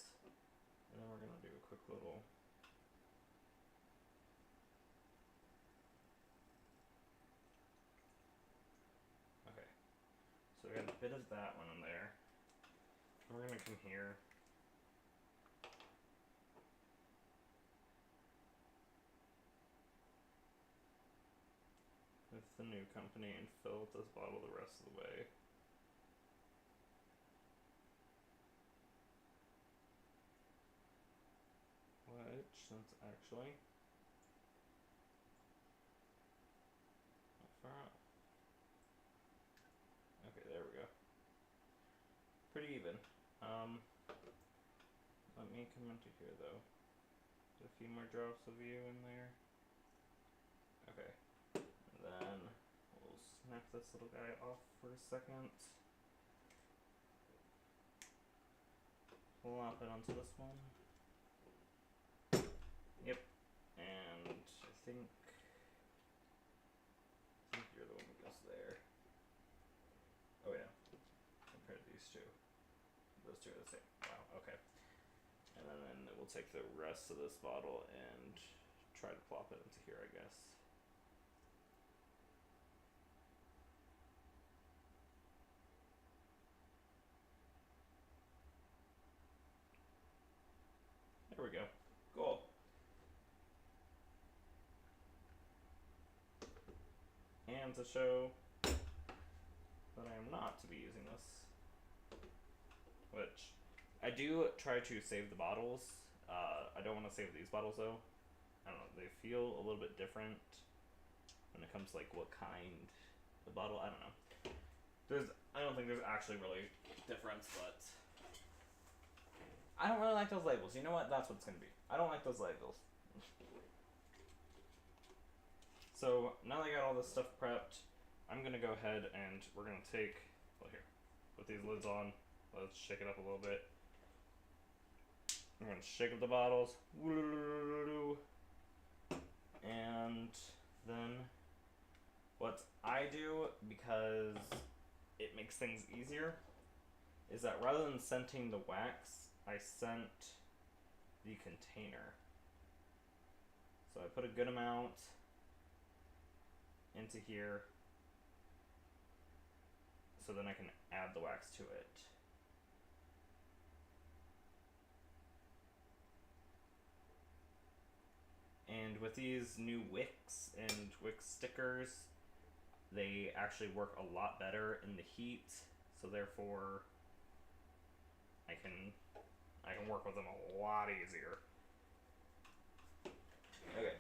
and then we're gonna do a quick little. Okay, so we got a bit of that one in there. And we're gonna come here. With the new company and fill this bottle the rest of the way. Which, that's actually not far out. Okay, there we go. Pretty even. Let me come into here though. There's a few more drops of you in there. Okay. And then we'll snap this little guy off for a second. Plop it onto this one. Yep. And I think you're the one that goes there. Oh yeah. Compared to these two. Those two are the same. Wow, okay. And then we'll take the rest of this bottle and try to plop it into here, I guess. There we go. Cool. And to show that I am not to be using this, which I do try to save the bottles. I don't want to save these bottles though. I don't know, they feel a little bit different when it comes to like what kind the bottle, I don't know. I don't think there's actually really difference, but I don't really like those labels. You know what? That's what it's gonna be. I don't like those labels. So now that I got all this stuff prepped, I'm gonna go ahead and we're gonna take, well here, put these lids on. Let's shake it up a little bit. I'm gonna shake up the bottles. And then what I do, because it makes things easier, is that rather than scenting the wax, I scent the container. So I put a good amount into here, so then I can add the wax to it. And with these new wicks and wick stickers, they actually work a lot better in the heat, so therefore I can work with them a lot easier. Okay.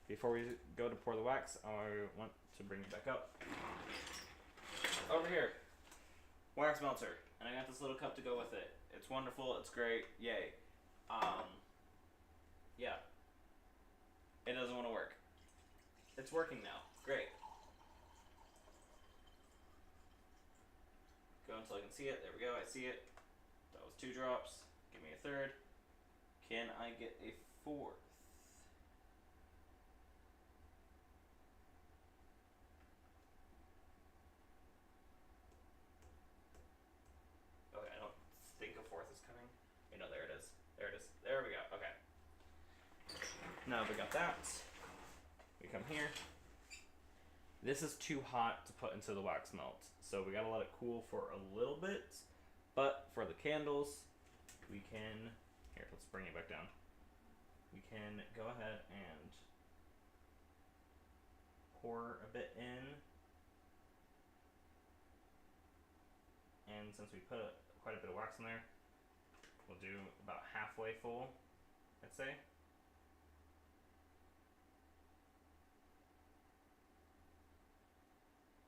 before we go to pour the wax, I want to bring you back up. Over here, wax melter, and I got this little cup to go with it. It's wonderful. It's great. Yay. Yeah. It doesn't want to work. It's working now. Great. Go until I can see it. There we go. I see it. That was 2 drops. Give me a third. Can I get a fourth? Okay, I don't think a fourth is coming. You know, there it is. There it is. There we go. Okay. Now we got that. We come here. This is too hot to put into the wax melt, so we gotta let it cool for a little bit. But for the candles, we can... Here, let's bring it back down. We can go ahead and pour a bit in. And since we put quite a bit of wax in there, we'll do about halfway full, I'd say.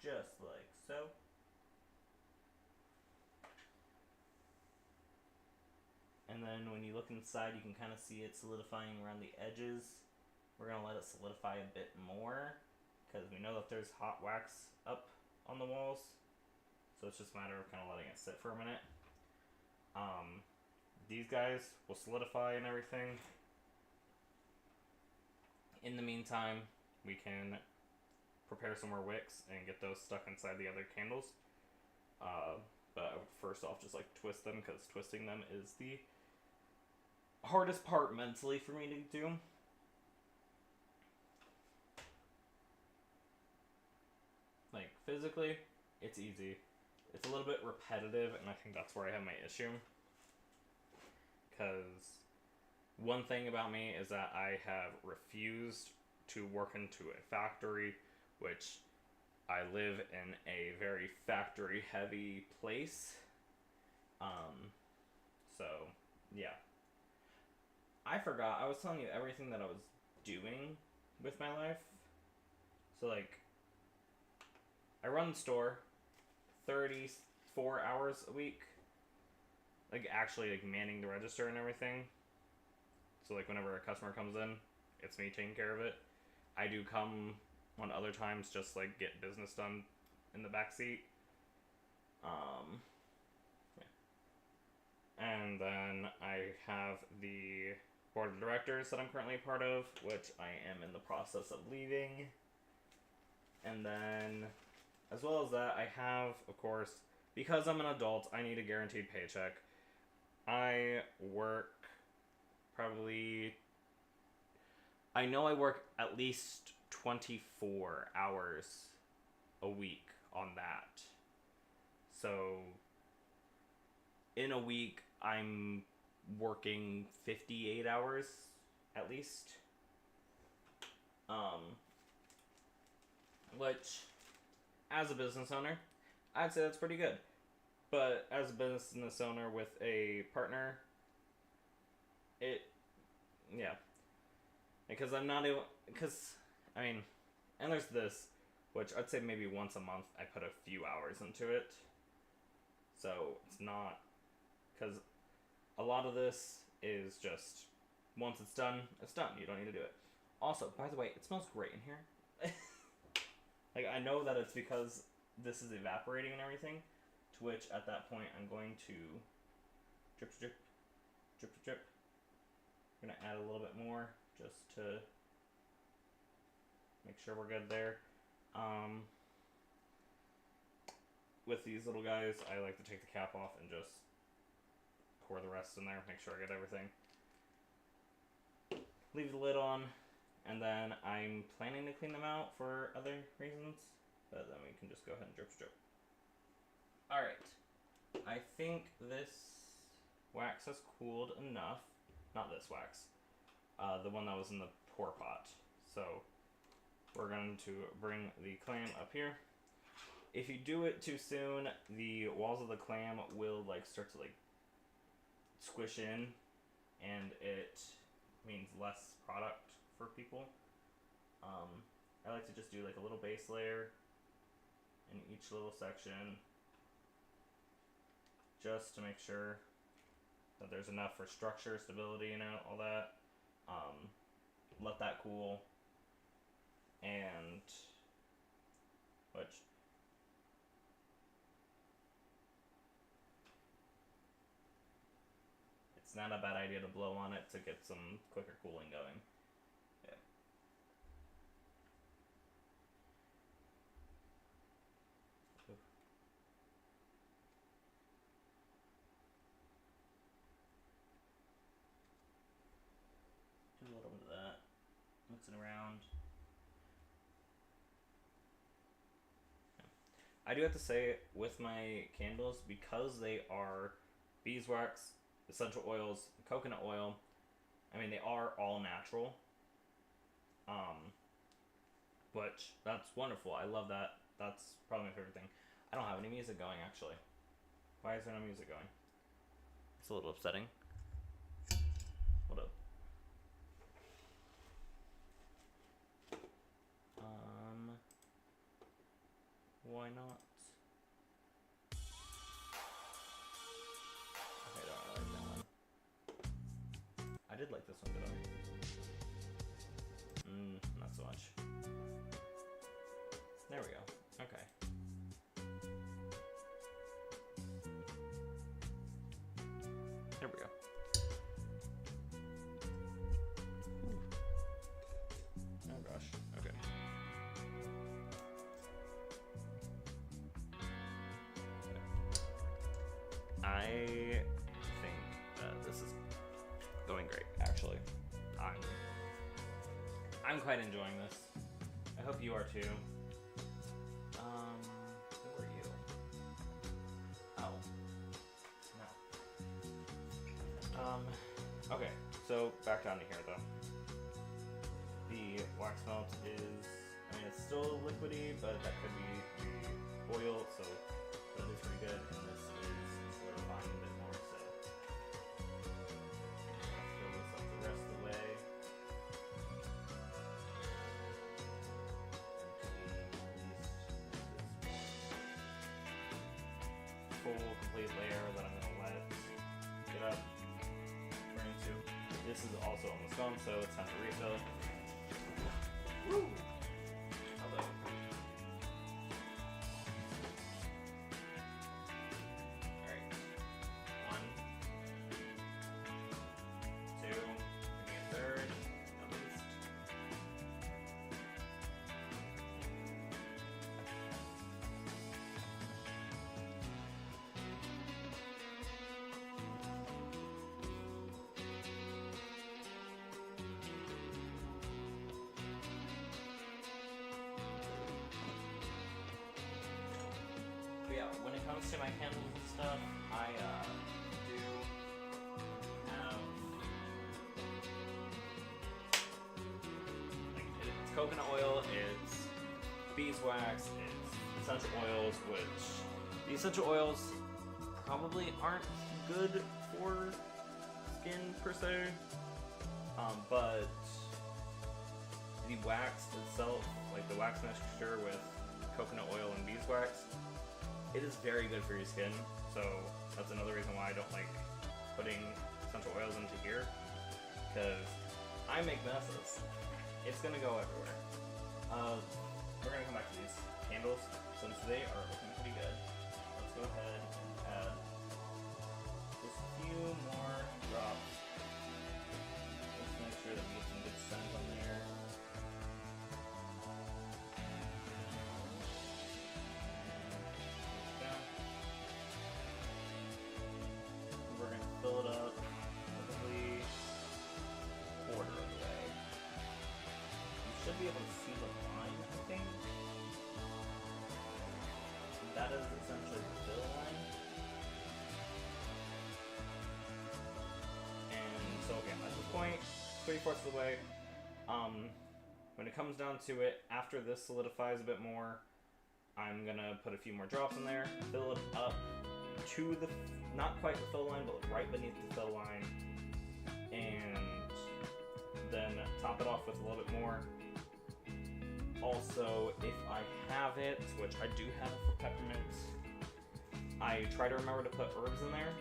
Just like so. And then when you look inside, you can kind of see it solidifying around the edges. We're going to let it solidify a bit more because we know that there's hot wax up on the walls. So it's just a matter of kind of letting it sit for a minute. These guys will solidify and everything. In the meantime, we can prepare some more wicks and get those stuck inside the other candles. But I would first off just like twist them, because twisting them is the hardest part mentally for me to do. Like physically, it's easy. It's a little bit repetitive, and I think that's where I have my issue. Because one thing about me is that I have refused to work into a factory, which I live in a very factory heavy place. So yeah. I forgot, I was telling you everything that I was doing with my life. So like, I run the store 34 hours a week. Like actually like manning the register and everything. So like whenever a customer comes in, it's me taking care of it. I do come on other times just like get business done in the back seat. Yeah. And then I have the board of directors that I'm currently a part of, which I am in the process of leaving. And then, as well as that, I have, of course, because I'm an adult, I need a guaranteed paycheck. I work probably... I know I work at least 24 hours a week on that. So, in a week, I'm working 58 hours, at least. Which, as a business owner, I'd say that's pretty good. But as a business owner with a partner, yeah. Because I'm not able, I mean, and there's this, which I'd say maybe once a month I put a few hours into it. So it's not, because a lot of this is just, once it's done, it's done. You don't need to do it. Also, by the way, it smells great in here. Like, I know that it's because this is evaporating and everything, to which, at that point, I'm going to drip, drip, drip, drip. I'm going to add a little bit more, just to make sure we're good there. With these little guys, I like to take the cap off and just pour the rest in there, make sure I get everything. Leave the lid on, and then I'm planning to clean them out for other reasons, but then we can just go ahead and drip strip. Alright, I think this wax has cooled enough. Not this wax, the one that was in the pour pot. So we're going to bring the clam up here. If you do it too soon, the walls of the clam will like start to like squish in, and it means less product for people. I like to just do like a little base layer in each little section, just to make sure that there's enough for structure, stability, all that. Let that cool, and which it's not a bad idea to blow on it to get some quicker cooling going. Yeah. Do a little bit of that, mixing around. I do have to say, with my candles, because they are beeswax, essential oils, coconut oil, I mean, they are all natural. Which, that's wonderful. I love that. That's probably my favorite thing. I don't have any music going, actually. Why is there no music going? It's a little upsetting. Hold up. Why not? Okay, I don't really like that one. I did like this one, did I? Not so much. There we go. Okay. There we go. Oh gosh. Okay. I think that this is going great, actually. I'm quite enjoying this. I hope you are too. Who are you? Oh. No. Okay, so back down to here though. The wax melt is, I mean, it's still liquidy, but that could be the oil, so that is pretty good, and this is solidifying a bit more, so let's fill this up the rest of the way. Full, complete layer that I'm going to let get up, burn into. This is also almost gone, so it's time to refill. Woo! Hello. Alright. 1, 2, maybe a third, at least. But yeah, when it comes to my candles and stuff, I do have like it's coconut oil, it's beeswax, it's essential oils, which the essential oils probably aren't good for skin per se, but the wax itself, like the wax mixture with coconut oil and beeswax, it is very good for your skin, so that's another reason why I don't like putting essential oils into here, because I make messes. It's gonna go everywhere. We're gonna come back to these candles, since they are looking pretty good. Let's go ahead and add just a few more drops. Let's make sure that we get some good scent on there. We're going to fill it up probably a quarter of the way. You should be able to see the line, I think. That is essentially the fill line. And so again, at this point, 3/4 of the way. When it comes down to it, after this solidifies a bit more, I'm gonna put a few more drops in there, fill it up to the, not quite the fill line, but right beneath the fill line, and then top it off with a little bit more, Also, if I have it, which I do have it for peppermint, I try to remember to put herbs in there.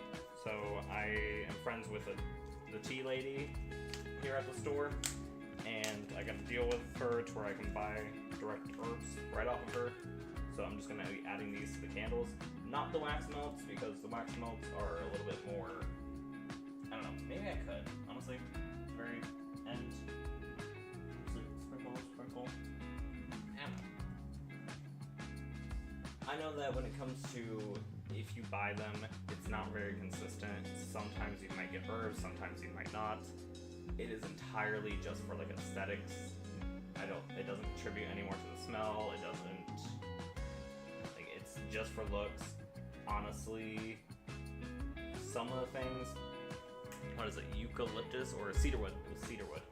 So I am friends with the tea lady here at the store, and I got a deal with her to where I can buy direct herbs right off of her. So I'm just going to be adding these to the candles. Not the wax melts, because the wax melts are a little bit more, I don't know, maybe I could, honestly. Very end. Sprinkle, sprinkle. I don't know. I know that when it comes to, if you buy them, it's not very consistent. Sometimes you might get herbs, sometimes you might not. It is entirely just for like aesthetics. It doesn't contribute any more to the smell. It doesn't, like, it's just for looks. Honestly, some of the things, what is it, eucalyptus or cedarwood? It was cedarwood.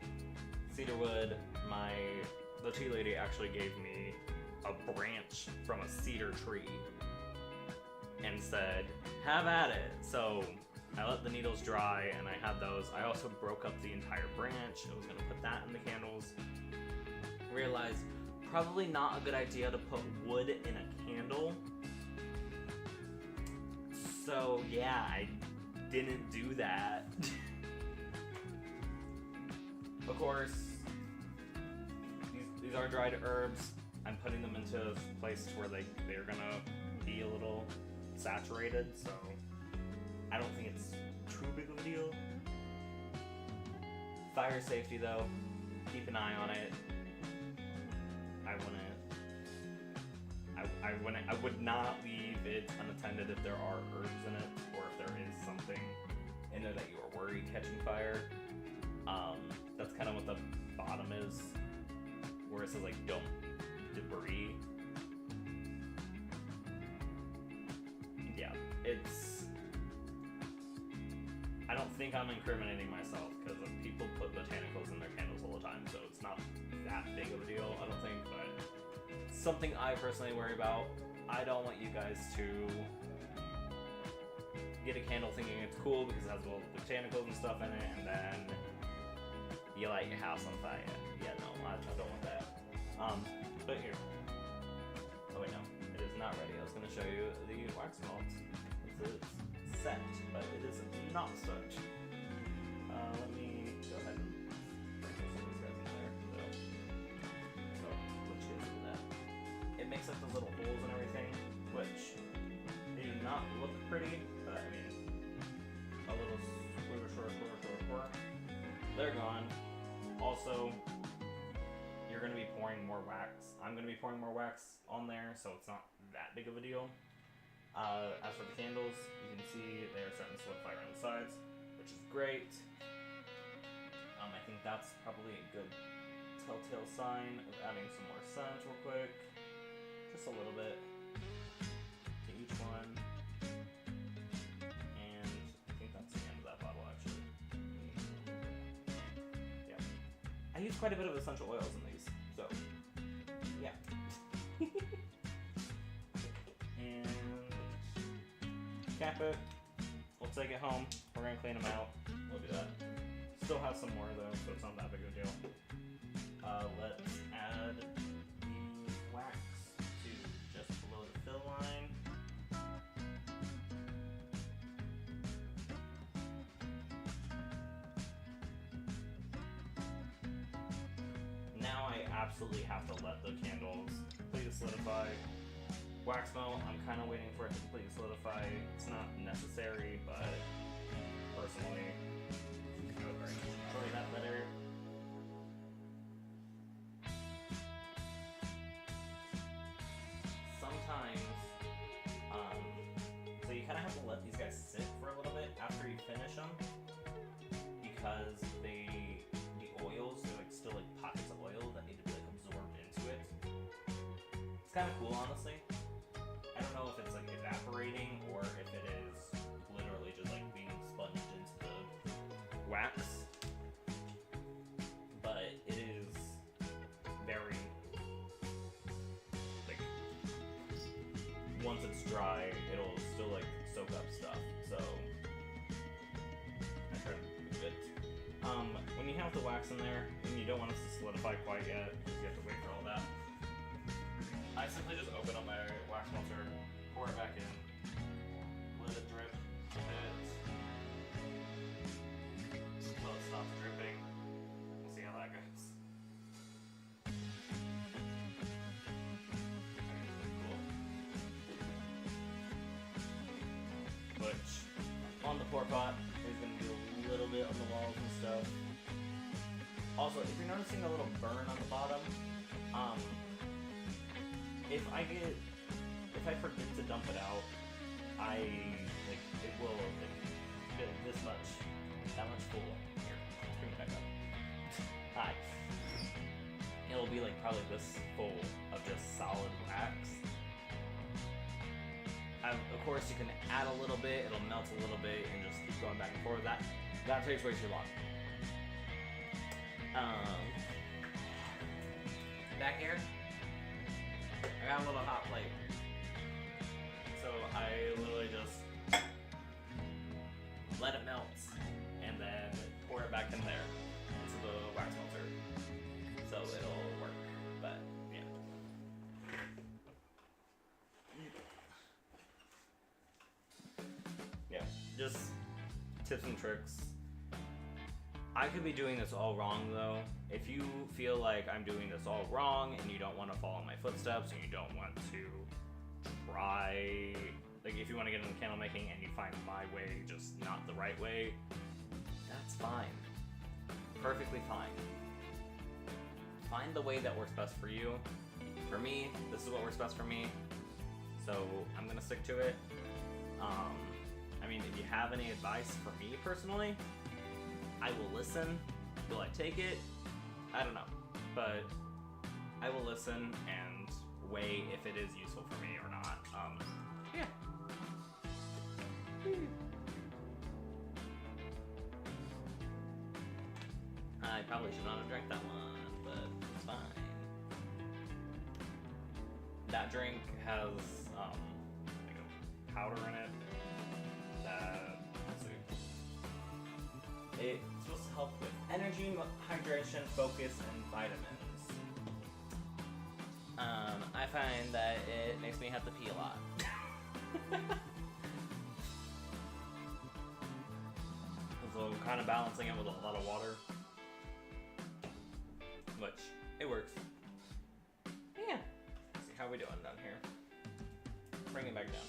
Cedarwood, the tea lady actually gave me a branch from a cedar tree and said, have at it. So I let the needles dry and I had those. I also broke up the entire branch. I was gonna put that in the candles. Realized probably not a good idea to put wood in a candle. So yeah, I didn't do that. Of course, these are dried herbs. I'm putting them into a place where they're gonna be a little saturated, so I don't think it's too big of a deal. Fire safety though, keep an eye on it. I would not leave it unattended if there are herbs in it, or if there is something in there that you are worried catching fire. That's kind of what the bottom is, where it says like don't debris. Yeah, I don't think I'm incriminating myself, because people put botanicals in their candles all the time, so it's not that big of a deal, I don't think, but something I personally worry about. I don't want you guys to get a candle thinking it's cool because it has all the botanicals and stuff in it, and then you light your house on fire. Yeah, no, I don't want that. But here. Oh wait, no, it is not ready. I was going to show you the wax melt. This is set, but it is not such. Let me go ahead and sprinkle some of these guys in there. So which is that. It makes like the little holes and everything, which they do not look pretty, but I mean, a little squirt. They're gone. Also, you're going to be pouring more wax. I'm going to be pouring more wax on there, so it's not that big of a deal. As for the candles, you can see they're starting to solidify around the sides, which is great. I think that's probably a good telltale sign of adding some more scent real quick. Just a little bit to each one. And I think that's the end of that bottle, actually. Yeah. I use quite a bit of essential oils in these, so yeah. And cap it. We'll take it home. We're gonna clean them out. We'll do that. Still have some more though, so it's not that big of a deal. Let's add the wax to just below the fill line. Now I absolutely have to let the candles completely solidify. Wax melt, I'm kind of waiting for it to completely solidify. It's not necessary, but personally, I would very much enjoy that better. Sometimes, so you kind of have to let these guys sit for a little bit after you finish them, because the oils, they're like still like pockets of oil that need to be like absorbed into it. It's kind of cool, honestly. I don't know if it's like evaporating or if it is literally just like being sponged into the wax, but it is very, like, once it's dry, it'll still like soak up stuff, so I try to move it. When you have the wax in there, and you don't want it to solidify quite yet, because you have to wait for all that, simply just open up my wax melter, pour it back in, let it drip a bit until it stops dripping. We'll see how that goes. Cool. Which, on the pour pot, is going to do a little bit on the walls and stuff. Also, if you're noticing a little burn on the bottom, if I forget to dump it out, it will fit this much, that much full. Here, bring it back up. Hi. It'll be like probably this full of just solid wax. Of course, you can add a little bit, it'll melt a little bit, and just keep going back and forth. That takes way too long. Back here, I got a little hot plate. So I literally just let it melt and then pour it back in there into the wax melter. So it'll work, but yeah. Yeah, just tips and tricks. I could be doing this all wrong though. If you feel like I'm doing this all wrong and you don't want to follow my footsteps and you don't want to try, like if you want to get into candle making and you find my way just not the right way, that's fine. Perfectly fine. Find the way that works best for you. For me, this is what works best for me. So I'm gonna stick to it. I mean, if you have any advice for me personally, I will listen. Will I take it? I don't know. But I will listen and weigh if it is useful for me or not. Yeah. I probably should not have drank that one, but it's fine. That drink has like a powder in it that, let's see. It's supposed to help with energy, hydration, focus, and vitamins. I find that it makes me have to pee a lot. So I'm kind of balancing it with a lot of water. Which, it works. Yeah. Let's see, how are we doing down here? Bring it back down.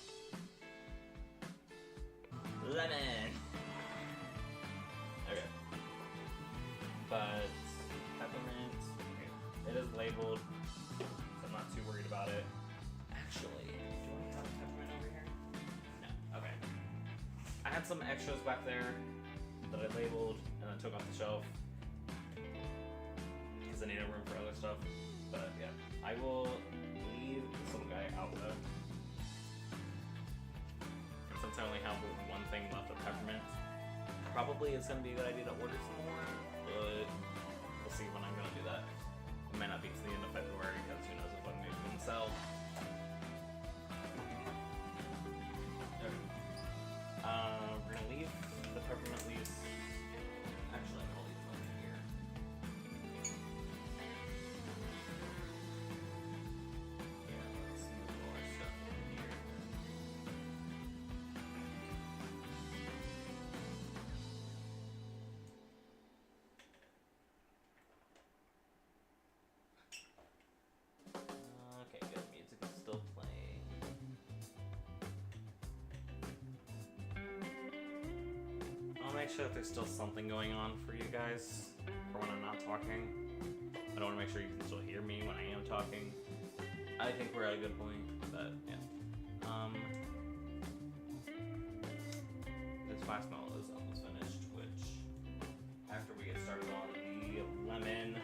Lemon! Okay. But, peppermint, it is labeled, so I'm not too worried about it. Actually, do I have peppermint over here? No, okay. I had some extras back there that I labeled and then took off the shelf because I needed room for other stuff. But yeah, I will leave this little guy out though. And since I only have one thing left of peppermint, probably it's going to be a good idea to order some more, but we'll see when I'm going to do that. It might not be to the end of February because who knows if I'm maybe going to sell. Okay. We're going to leave the peppermint leaves. Actually, I'm going to leave them over here. Yeah, let's move more stuff in here. Okay, good. Music is still playing. I'll make sure that there's still something going on for you guys for when I'm not talking. I don't want to make sure you can still hear me when I am talking. I think we're at a good point, but yeah. This wax melt is almost finished, which after we get started on the lemon,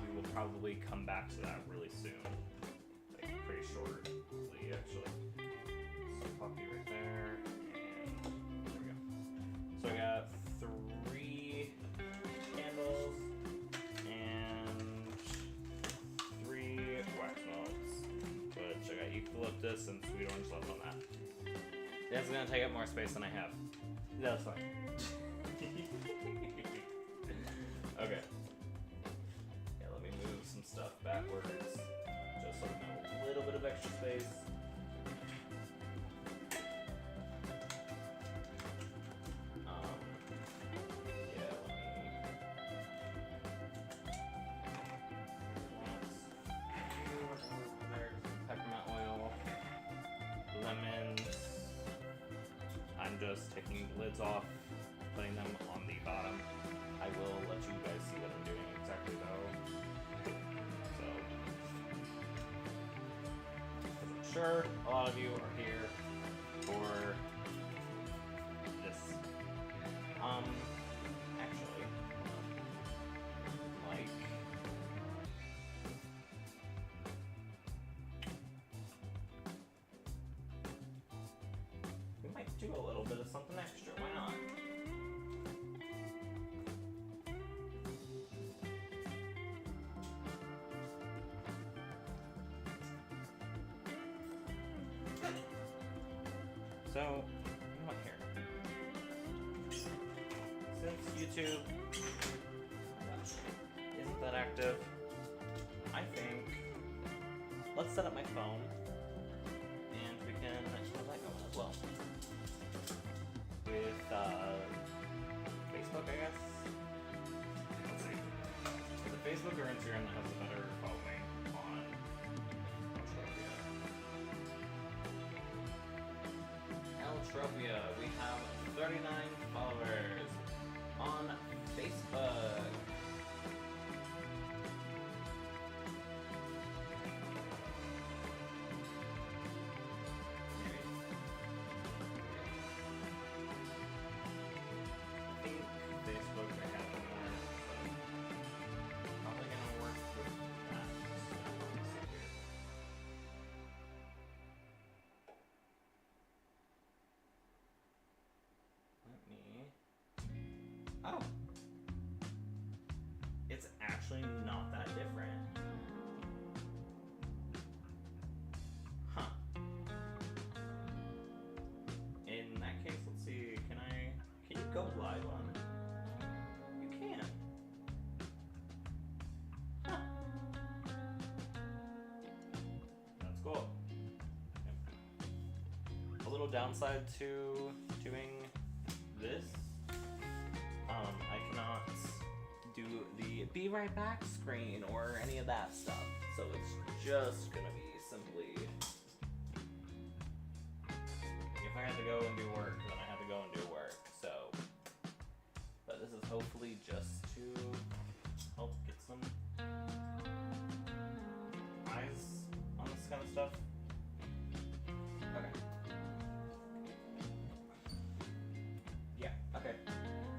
we will probably come back to that really soon. Like pretty shortly, actually. So puppy right there, and there we go. So I got 3 candles and 3 wax melts, which I got eucalyptus and sweet orange left on that. That's gonna take up more space than I have. That's fine. Okay. Yeah, let me move some stuff backwards, just so I have a little bit of extra space. Yeah, there's peppermint oil, lemons. I'm just taking the lids off, putting them on the bottom. I will let you guys see what I'm doing exactly though. So, I'm sure a lot of you are here for this. Actually, like, we might do a little bit of something extra. Why not? So, you know what, here. Since YouTube isn't that active, I think let's set up my phone and we can have that going as well. With Facebook, I guess. Let's see. Is it Facebook or Instagram that has a better following on Eltropia? We have 39 followers on Facebook. I think Facebook I have more, so probably gonna work with that. Let's see here. Let me. Oh, it's actually not that different. Huh. In that case, let's see. Can you go live on it? You can. Huh. That's cool. Yep. A little downside to doing this, I cannot do the be right back screen or any of that stuff. So it's just gonna be simply, if I had to go and do work, then I had to go and do work. So, but this is hopefully just to help get some eyes on this kind of stuff. Okay. Yeah, okay.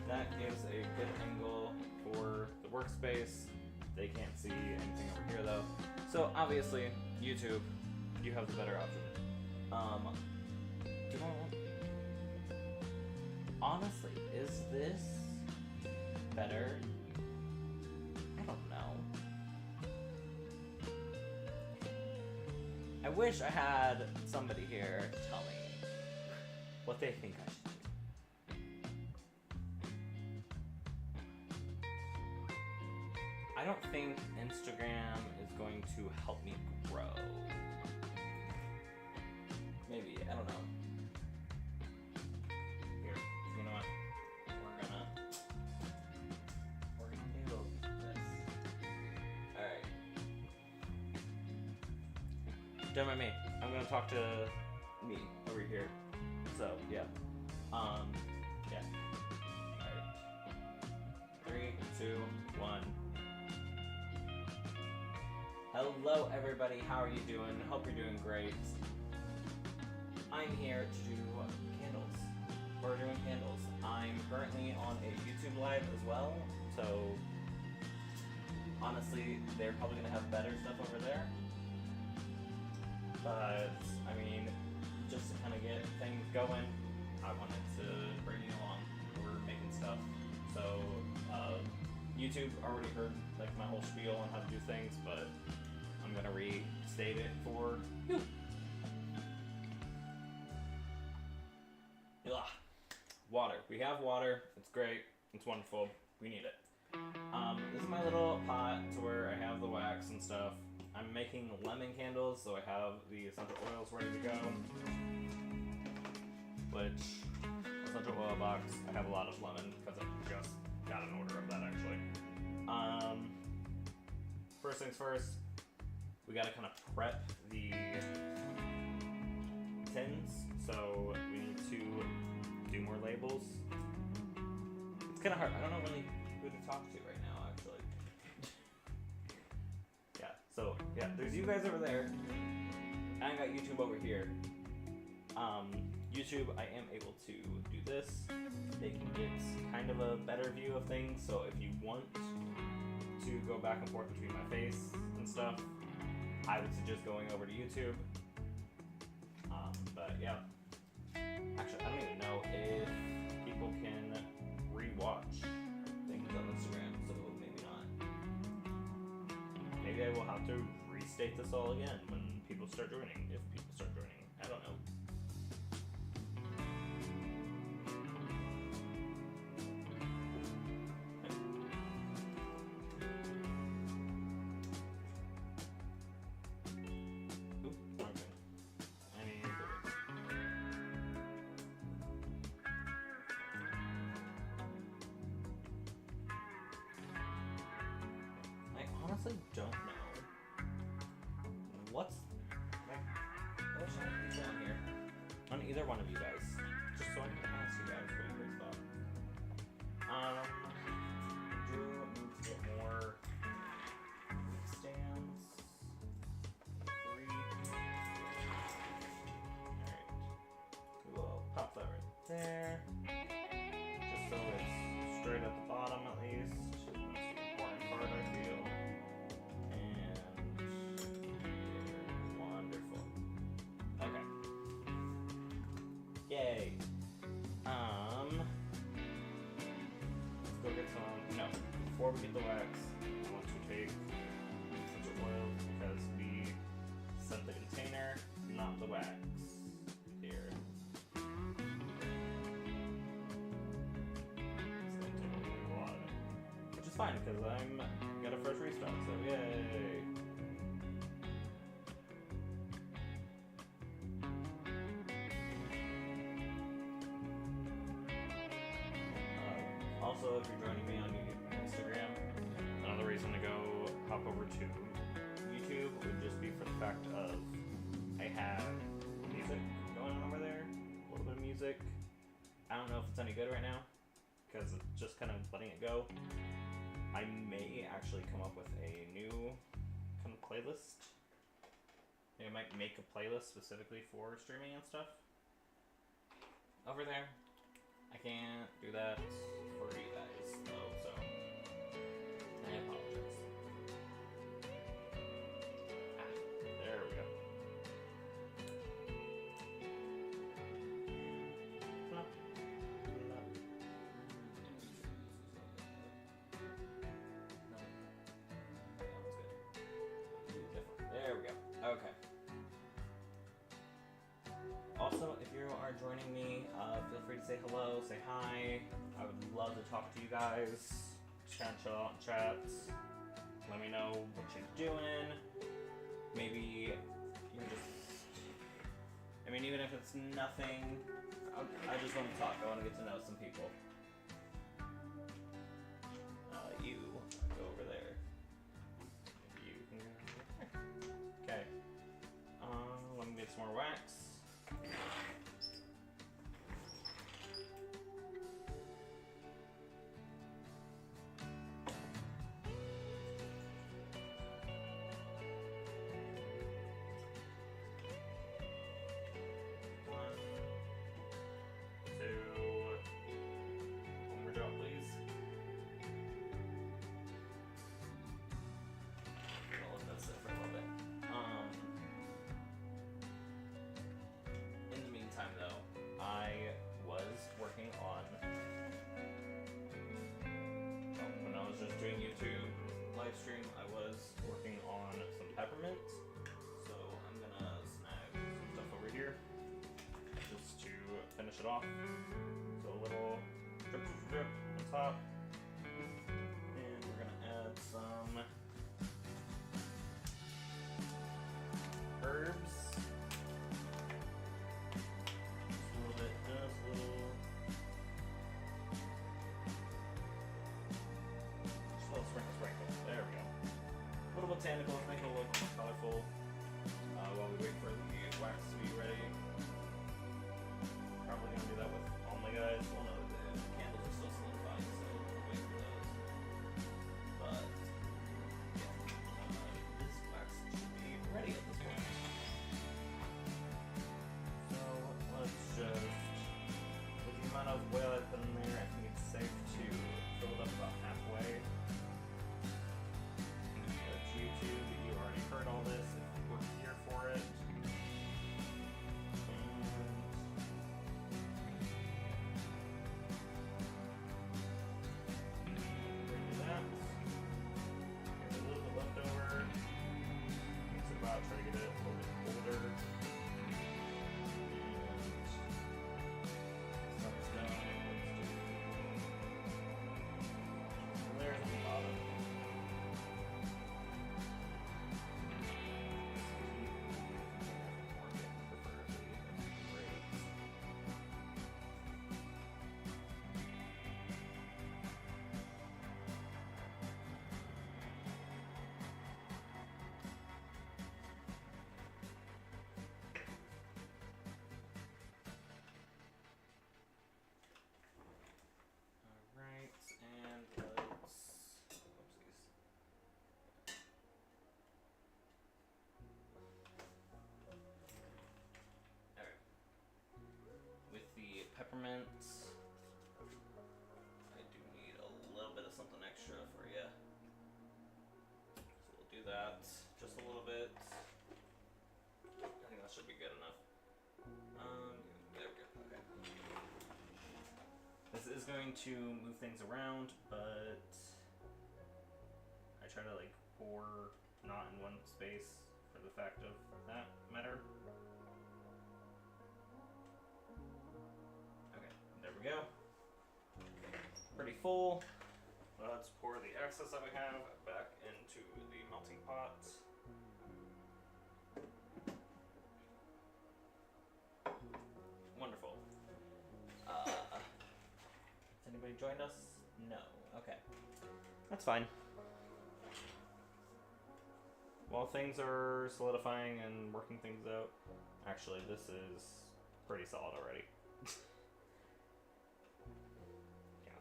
That gives a good angle for the workspace. They can't see anything over here though. So obviously, YouTube, you have the better option. Honestly, is this better? I don't know. I wish I had somebody here to tell me what they think I should do. I don't think Instagram is going to help me grow. Maybe, I don't know. Here, you know what? We're gonna do this. Alright. Don't mind me. I'm gonna talk to me over here. So, yeah. Yeah. Alright. 3, 2, 1. Hello everybody, how are you doing? Hope you're doing great. I'm here to do candles. We're doing candles. I'm currently on a YouTube live as well, so honestly, they're probably gonna have better stuff over there. But, I mean, just to kind of get things going, I wanted to bring you along. We're making stuff. So, YouTube already heard like my whole spiel on how to do things, but I'm gonna restate it for you. Ugh. Water. We have water. It's great. It's wonderful. We need it. This is my little pot to where I have the wax and stuff. I'm I'm making lemon candles, so I have the essential oils ready to go. Which, essential oil box, I have a lot of lemon because I just got an order of that actually. First things first, we gotta kind of prep the tins, so we need to do more labels. It's kind of hard. I don't know really who to talk to right now, actually. So, yeah, there's you guys over there. I got YouTube over here. YouTube, I am able to do this. They can get kind of a better view of things, so if you want to go back and forth between my face and stuff, I would suggest going over to YouTube. But yeah. Actually, I don't even know if people can rewatch things on Instagram, so maybe not. Maybe I will have to restate this all again when people start joining, if people start joining. I don't know. Honestly don't know what's like, what should I be down here on either one of you guys, just so I can ask you guys what you guys thought. Do need to get more stands. 3. Alright, we'll pop that right there, just so it's straight at the bottom at least. That's the important part, I feel. Yay. Let's go get some. No, before we get the wax, I want to take essential oils because we set the container, not the wax. Here. It's going to take a lot of it. Which is fine because I'm got a fresh restock, so yay. Also, if you're joining me on Instagram, another reason to go hop over to YouTube would just be for the fact of I have music going on over there, a little bit of music. I don't know if it's any good right now because it's just kind of letting it go. I may actually come up with a new kind of playlist. I might make a playlist specifically for streaming and stuff over there. I can't do that for you guys, though, so I apologize. There we go. Plop, plop. There we go. Okay. Also, if you are joining me, feel free to say hello, say hi. I would love to talk to you guys. Chill out in chats. Let me know what you're doing. Maybe you're just... I mean, even if it's nothing, I just want to talk. I want to get to know some people. You, go over there. You can go over there. Okay. Let me get some more wax. Stream, I was working on some peppermint, so I'm gonna snag some stuff over here just to finish it off. So a little drip, drip, drip on top, and we're gonna add some peppermint. I do need a little bit of something extra for you. So we'll do that just a little bit. I think that should be good enough. There we go. Okay. This is going to move things around, but I try to like pour not in one space for the fact of that matter. Okay, there we go. Pretty full. Let's pour the excess that we have back into the melting pot. Wonderful. Has anybody joined us? No. Okay. That's fine. While things are solidifying and working things out, actually, this is pretty solid already. Yeah.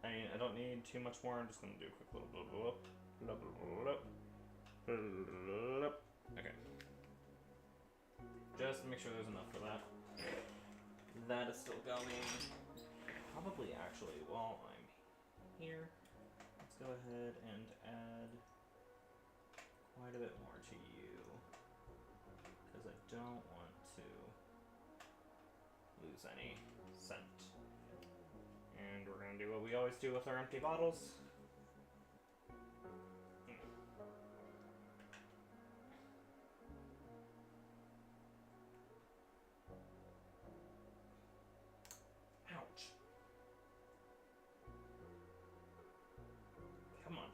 I mean, I don't need too much more. I'm just gonna do a quick little Okay. Just to make sure there's enough for that. That is still going. Probably, actually, while I'm here, let's go ahead and add quite a bit more to you, because I don't want to lose any scent. And we're going to do what we always do with our empty bottles. Ouch. Come on.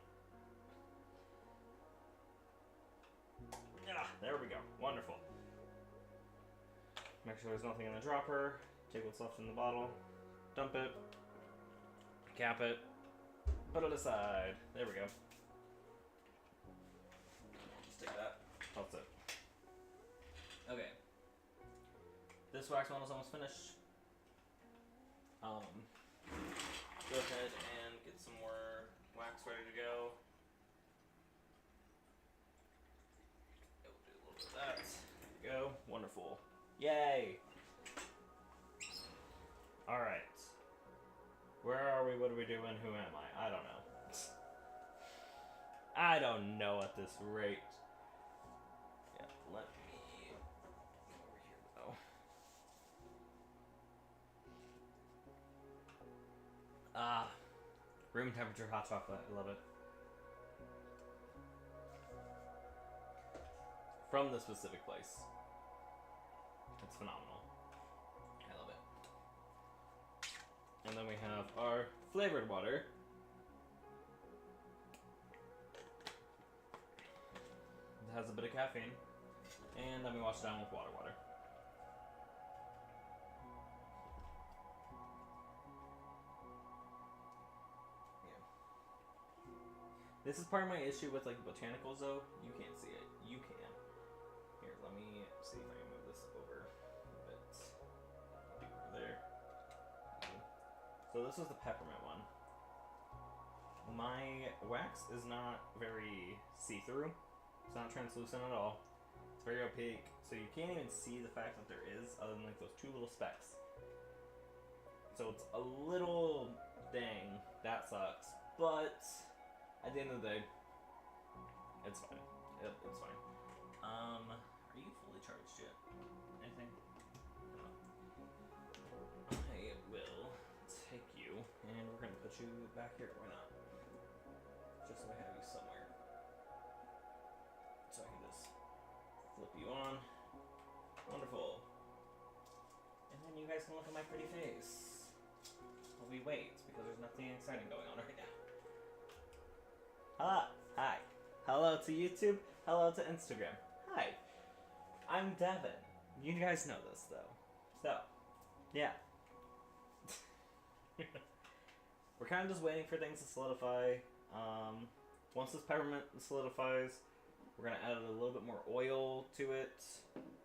Yeah, there we go. Wonderful. Make sure there's nothing in the dropper. Take what's left in the bottle. Dump it. Cap it. Put it aside. There we go. Just take that. That's it. Okay. This wax model's almost finished. Go ahead and get some more wax ready to go. We'll do a little bit of that. There we go. Wonderful. Yay! Alright. Where are we? What are we doing? Who am I? I don't know. I don't know at this rate. Yeah, let me go over here though. Room temperature hot chocolate. I love it. From the specific place. It's phenomenal. I love it. And then we have our flavored water. It has a bit of caffeine. And then we wash it down with water. Yeah. This is part of my issue with like botanicals though. You can't see it. You can. Here, let me see if I can move this over a bit. Over there. So this is the peppermint one. My wax is not very see-through. It's not translucent at all. It's very opaque, so you can't even see the fact that there is, other than like those two little specks. So it's a little dang. That sucks. But at the end of the day, it's fine. It's fine. Are you fully charged yet? Anything? No. I will take you, and we're gonna put you back here. Why not? Just so I have you somewhere. So I can just flip you on. Wonderful. And then you guys can look at my pretty face. While we wait, because there's nothing exciting going on right now. Hi. Hello to YouTube. Hello to Instagram. Hi. I'm Devin. You guys know this though. So, yeah. We're kind of just waiting for things to solidify. Once this peppermint solidifies, we're going to add a little bit more oil to it,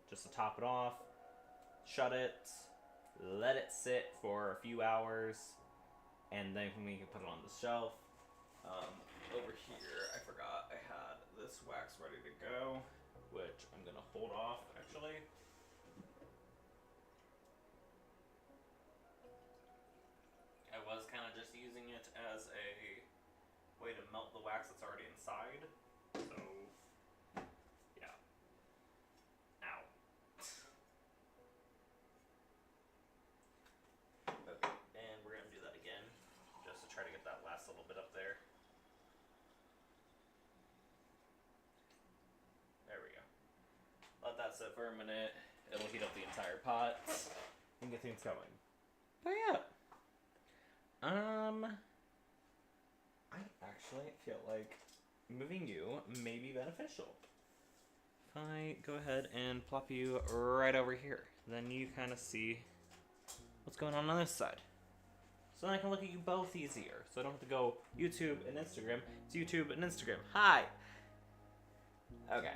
just to top it off. Shut it, let it sit for a few hours, and then we can put it on the shelf. Over here, I forgot I had this wax ready to go, which I'm going to hold off, actually. using it as a way to melt the wax that's already inside. So, yeah. Ow. Okay, and we're gonna do that again, just to try to get that last little bit up there. There we go. Let that sit for a minute. It'll heat up the entire pot and get things going. But yeah. I actually feel like moving you may be beneficial. If I go ahead and plop you right over here, then you kind of see what's going on this side. So then I can look at you both easier. So I don't have to go YouTube and Instagram. It's YouTube and Instagram. Hi! Okay.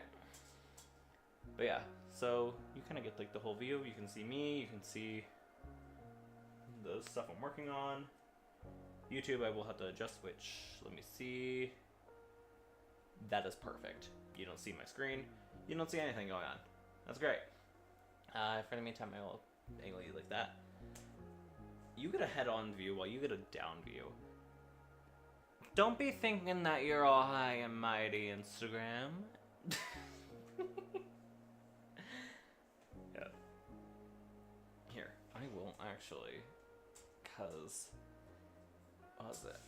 But yeah, so you kind of get like the whole view. You can see me, you can see the stuff I'm working on. YouTube, I will have to adjust which. Let me see. That is perfect. You don't see my screen. You don't see anything going on. That's great. For the meantime, I will angle you like that. You get a head-on view while you get a down view. Don't be thinking that you're all high and mighty, Instagram. Yeah. Here, I will actually, cause what was it?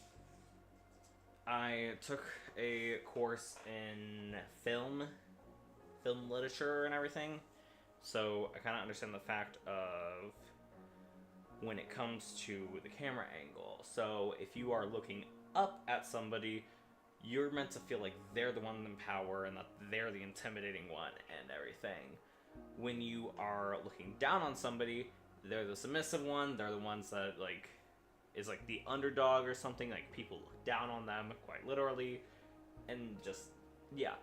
I took a course in film literature and everything, so I kind of understand the fact of when it comes to the camera angle. So if you are looking up at somebody, you're meant to feel like they're the one in power and that they're the intimidating one and everything. When you are looking down on somebody, they're the submissive one, they're the ones that like is like the underdog or something, like people look down on them quite literally, and just yeah.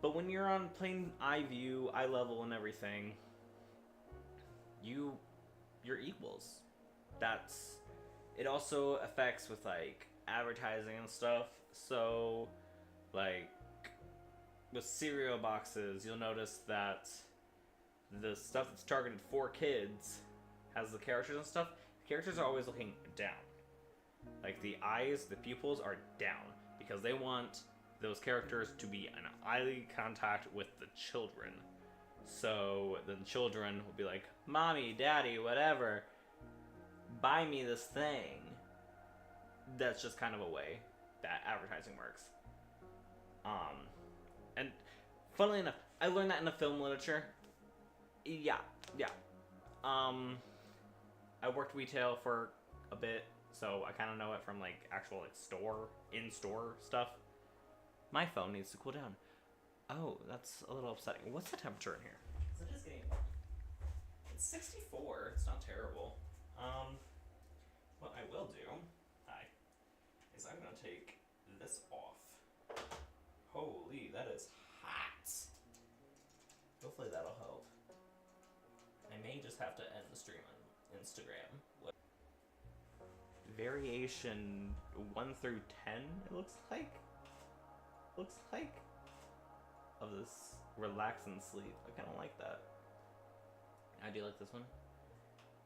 But when you're on plain eye view, eye level and everything, you're equals. That's it. Also affects with like advertising and stuff. So like with cereal boxes, you'll notice that the stuff that's targeted for kids has the characters and stuff. The characters are always looking down. Like the eyes, the pupils are down because they want those characters to be in eye contact with the children. So the children will be like, "Mommy, Daddy, whatever, buy me this thing." That's just kind of a way that advertising works. And funnily enough, I learned that in the film literature. Yeah. I worked retail for a bit, so I kind of know it from like actual like in-store stuff. My phone needs to cool down. Oh, that's a little upsetting. What's the temperature in here? Because it is getting... It's 64. It's not terrible. What I will do, is I'm gonna take this off. Holy, that is hot. Hopefully that'll help. I may just have to end the stream on Instagram. Variation 1 through 10, it looks like. Of this relax and sleep. I kind of like that. I do like this one.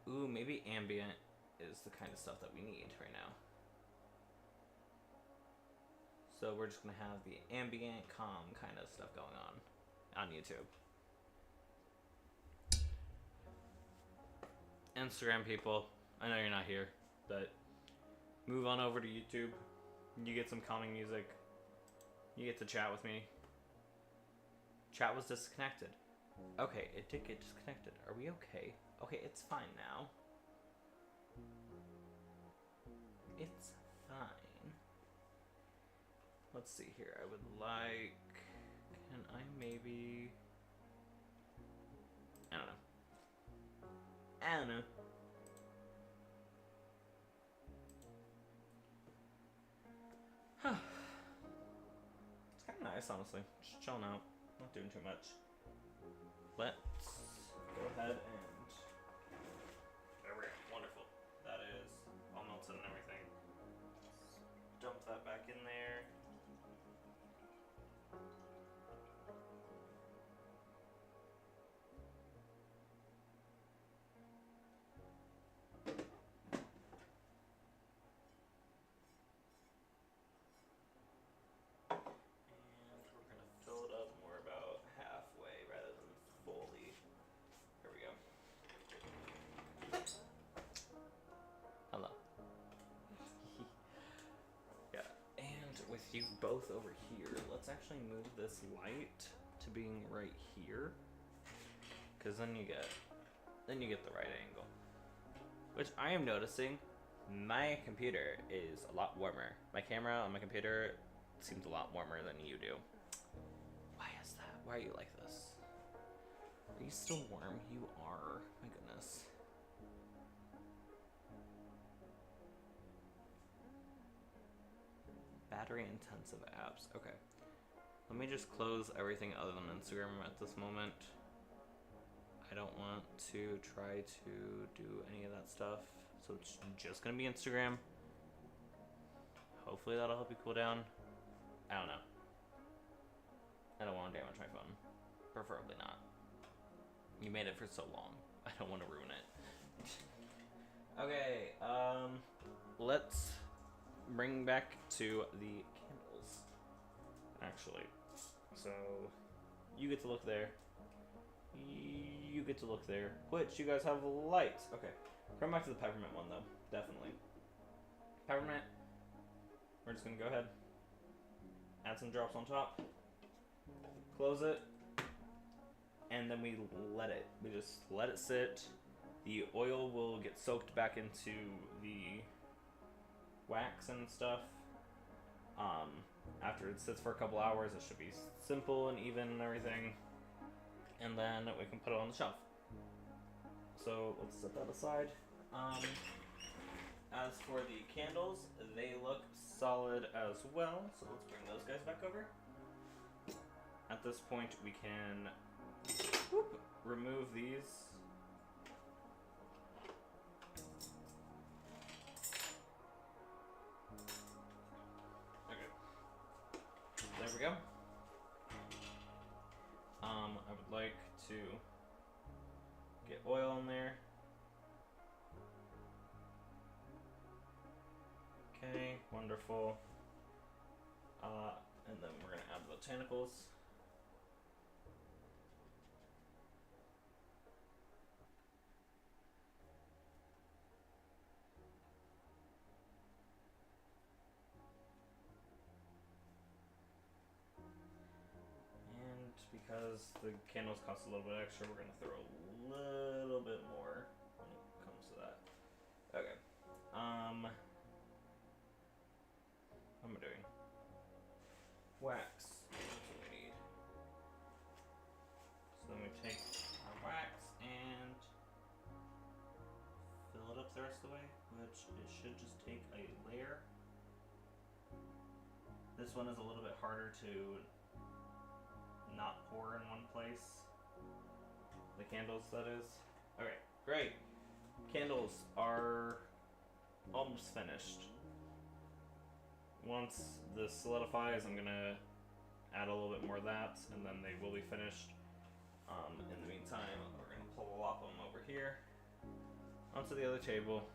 Ooh, maybe ambient is the kind of stuff that we need right now. So we're just gonna have the ambient, calm kind of stuff going on YouTube. Instagram people, I know you're not here, but move on over to YouTube. You get some calming music. You get to chat with me. Chat was disconnected. Okay, it did get disconnected. Are we okay? Okay, it's fine now. It's fine. Let's see here. I would like... Can I maybe... I don't know. Huh. It's kind of nice, honestly. Just chilling out. Not doing too much. Let's go ahead and... There we go. Wonderful. That is all melted and everything. Dump that back in there. you both over here, let's actually move this light to being right here, because then you get the right angle. Which I am noticing, my computer is a lot warmer. My camera on my computer seems a lot warmer than you do. Why is that? Why are you like this? Are you still warm? You are. My goodness. Battery intensive apps. Okay. Let me just close everything other than Instagram at this moment. I don't want to try to do any of that stuff. So it's just gonna be Instagram. Hopefully that'll help you cool down. I don't know. I don't want to damage my phone. Preferably not. You made it for so long. I don't want to ruin it. Okay, let's bring back to the candles. Actually. So, you get to look there. You get to look there. Which, you guys have lights. Okay. Come back to the peppermint one, though. Definitely. Peppermint. We're just going to go ahead. Add some drops on top. Close it. And then we let it. We just let it sit. The oil will get soaked back into the wax and stuff. After it sits for a couple hours, it should be simple and even and everything. And then we can put it on the shelf. So let's set that aside. As for the candles, they look solid as well. So let's bring those guys back over. At this point, we can remove these. Okay. There we go. I would like to get oil in there. Okay, wonderful. And then we're gonna add the botanicals. And because the candles cost a little bit extra, we're gonna throw a little bit more when it comes to that. Okay. What am I doing? Wax. That's what we need. So then we take our wax and fill it up the rest of the way, which it should just take a layer. This one is a little bit harder to not pour in one place. The candles, that is. Okay, great. Candles are almost finished. Once this solidifies, I'm gonna add a little bit more of that, and then they will be finished. In the meantime, we're gonna plop them over here onto the other table.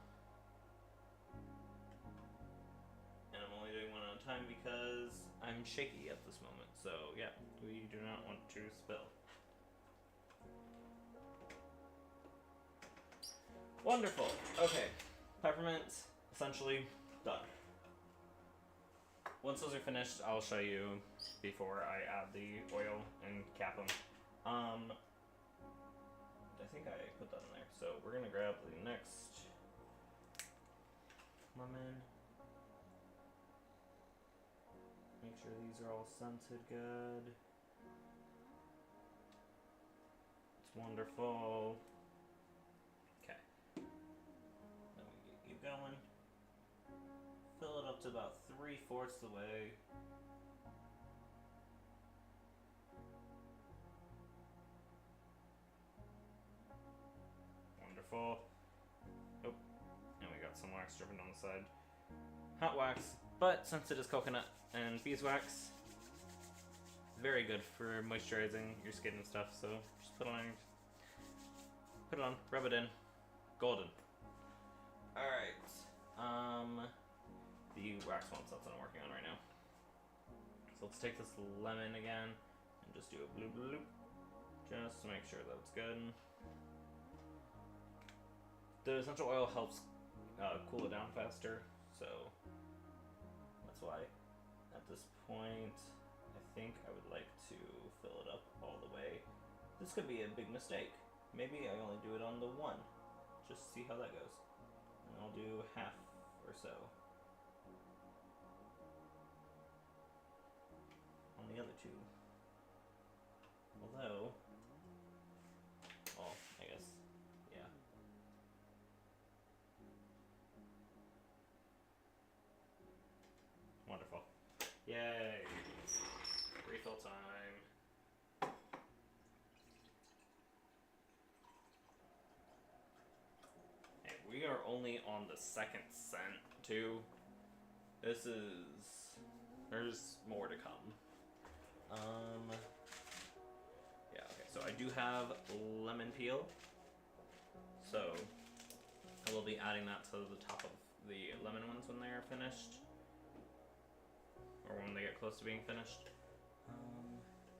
And I'm only doing one at a time because I'm shaky at this moment. So yeah, we do not want to spill. Wonderful. Okay, peppermint essentially done. Once those are finished, I'll show you before I add the oil and cap them. I think I put that in there. So we're gonna grab the next lemon. Make sure these are all scented good. It's wonderful. Okay. Then we get you going. Fill it up to about 3/4 the way. Wonderful. Oh, and we got some wax dripping on the side. Hot wax, but since it is coconut and beeswax, very good for moisturizing your skin and stuff. So just put it on, rub it in, golden. All right. The wax one, that's what I'm working on right now. So let's take this lemon again and just do a bloop bloop, just to make sure that it's good. The essential oil helps cool it down faster, so that's why. At At this point, I think I would like to fill it up all the way. This could be a big mistake. Maybe I only do it on the one. Just see how that goes. And I'll do half or so on the other two. Although, well, I guess, yeah. Wonderful. Yay! Refill time. Hey, we are only on the second scent, too. This is... There's more to come. Yeah, okay, so I do have lemon peel. So, I will be adding that to the top of the lemon ones when they are finished. Or when they get close to being finished.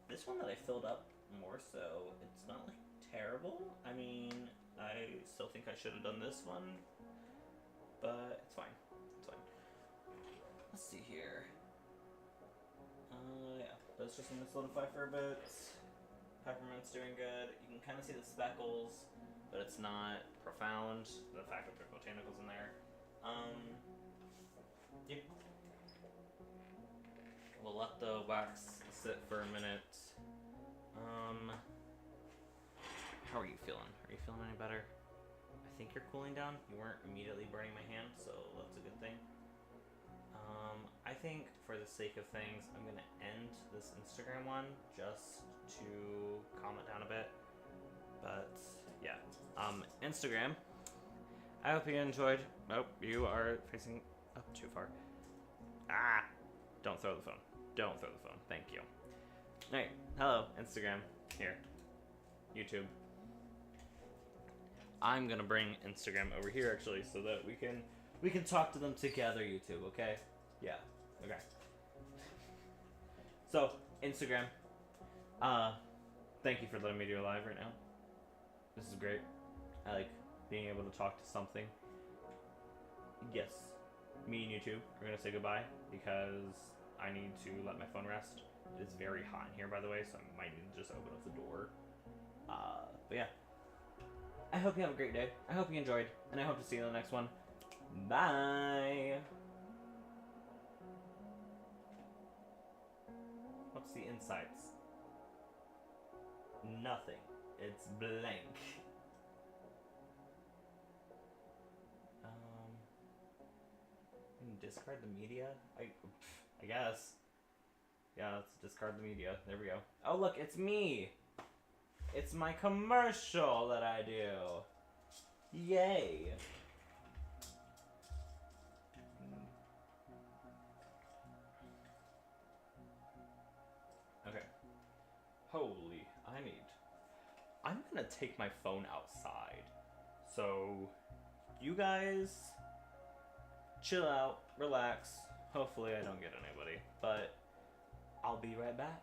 This one that I filled up more so, it's not like terrible. I mean, I still think I should have done this one, but it's fine. It's fine. Let's see here. Yeah, that's just gonna solidify for a bit. Peppermint's doing good. You can kind of see the speckles, but it's not profound. The fact that there are botanicals in there. Yep. We'll let the wax sit for a minute. How are you feeling? Are you feeling any better? I think you're cooling down. You weren't immediately burning my hand, so that's a good thing. I think for the sake of things, I'm gonna end this Instagram one just to calm it down a bit. But yeah, Instagram. I hope you enjoyed. Nope, you are facing up too far. Ah! Don't throw the phone. Don't throw the phone. Thank you. Alright, hello, Instagram. Here. YouTube. I'm gonna bring Instagram over here actually so that we can talk to them together, YouTube, okay? Yeah. Okay. So, Instagram. Thank you for letting me do a live right now. This is great. I like being able to talk to something. Yes. Me and YouTube are gonna say goodbye because I need to let my phone rest. It is very hot in here, by the way, so I might need to just open up the door. But yeah. I hope you have a great day. I hope you enjoyed, and I hope to see you in the next one. Bye! What's the insights? Nothing. It's blank. Discard the media? I guess. Yeah, let's discard the media. There we go. Oh, look, it's me! It's my commercial that I do. Yay! Okay. Holy, I'm gonna take my phone outside. So, you guys chill out, relax. Hopefully I don't get anybody, but I'll be right back.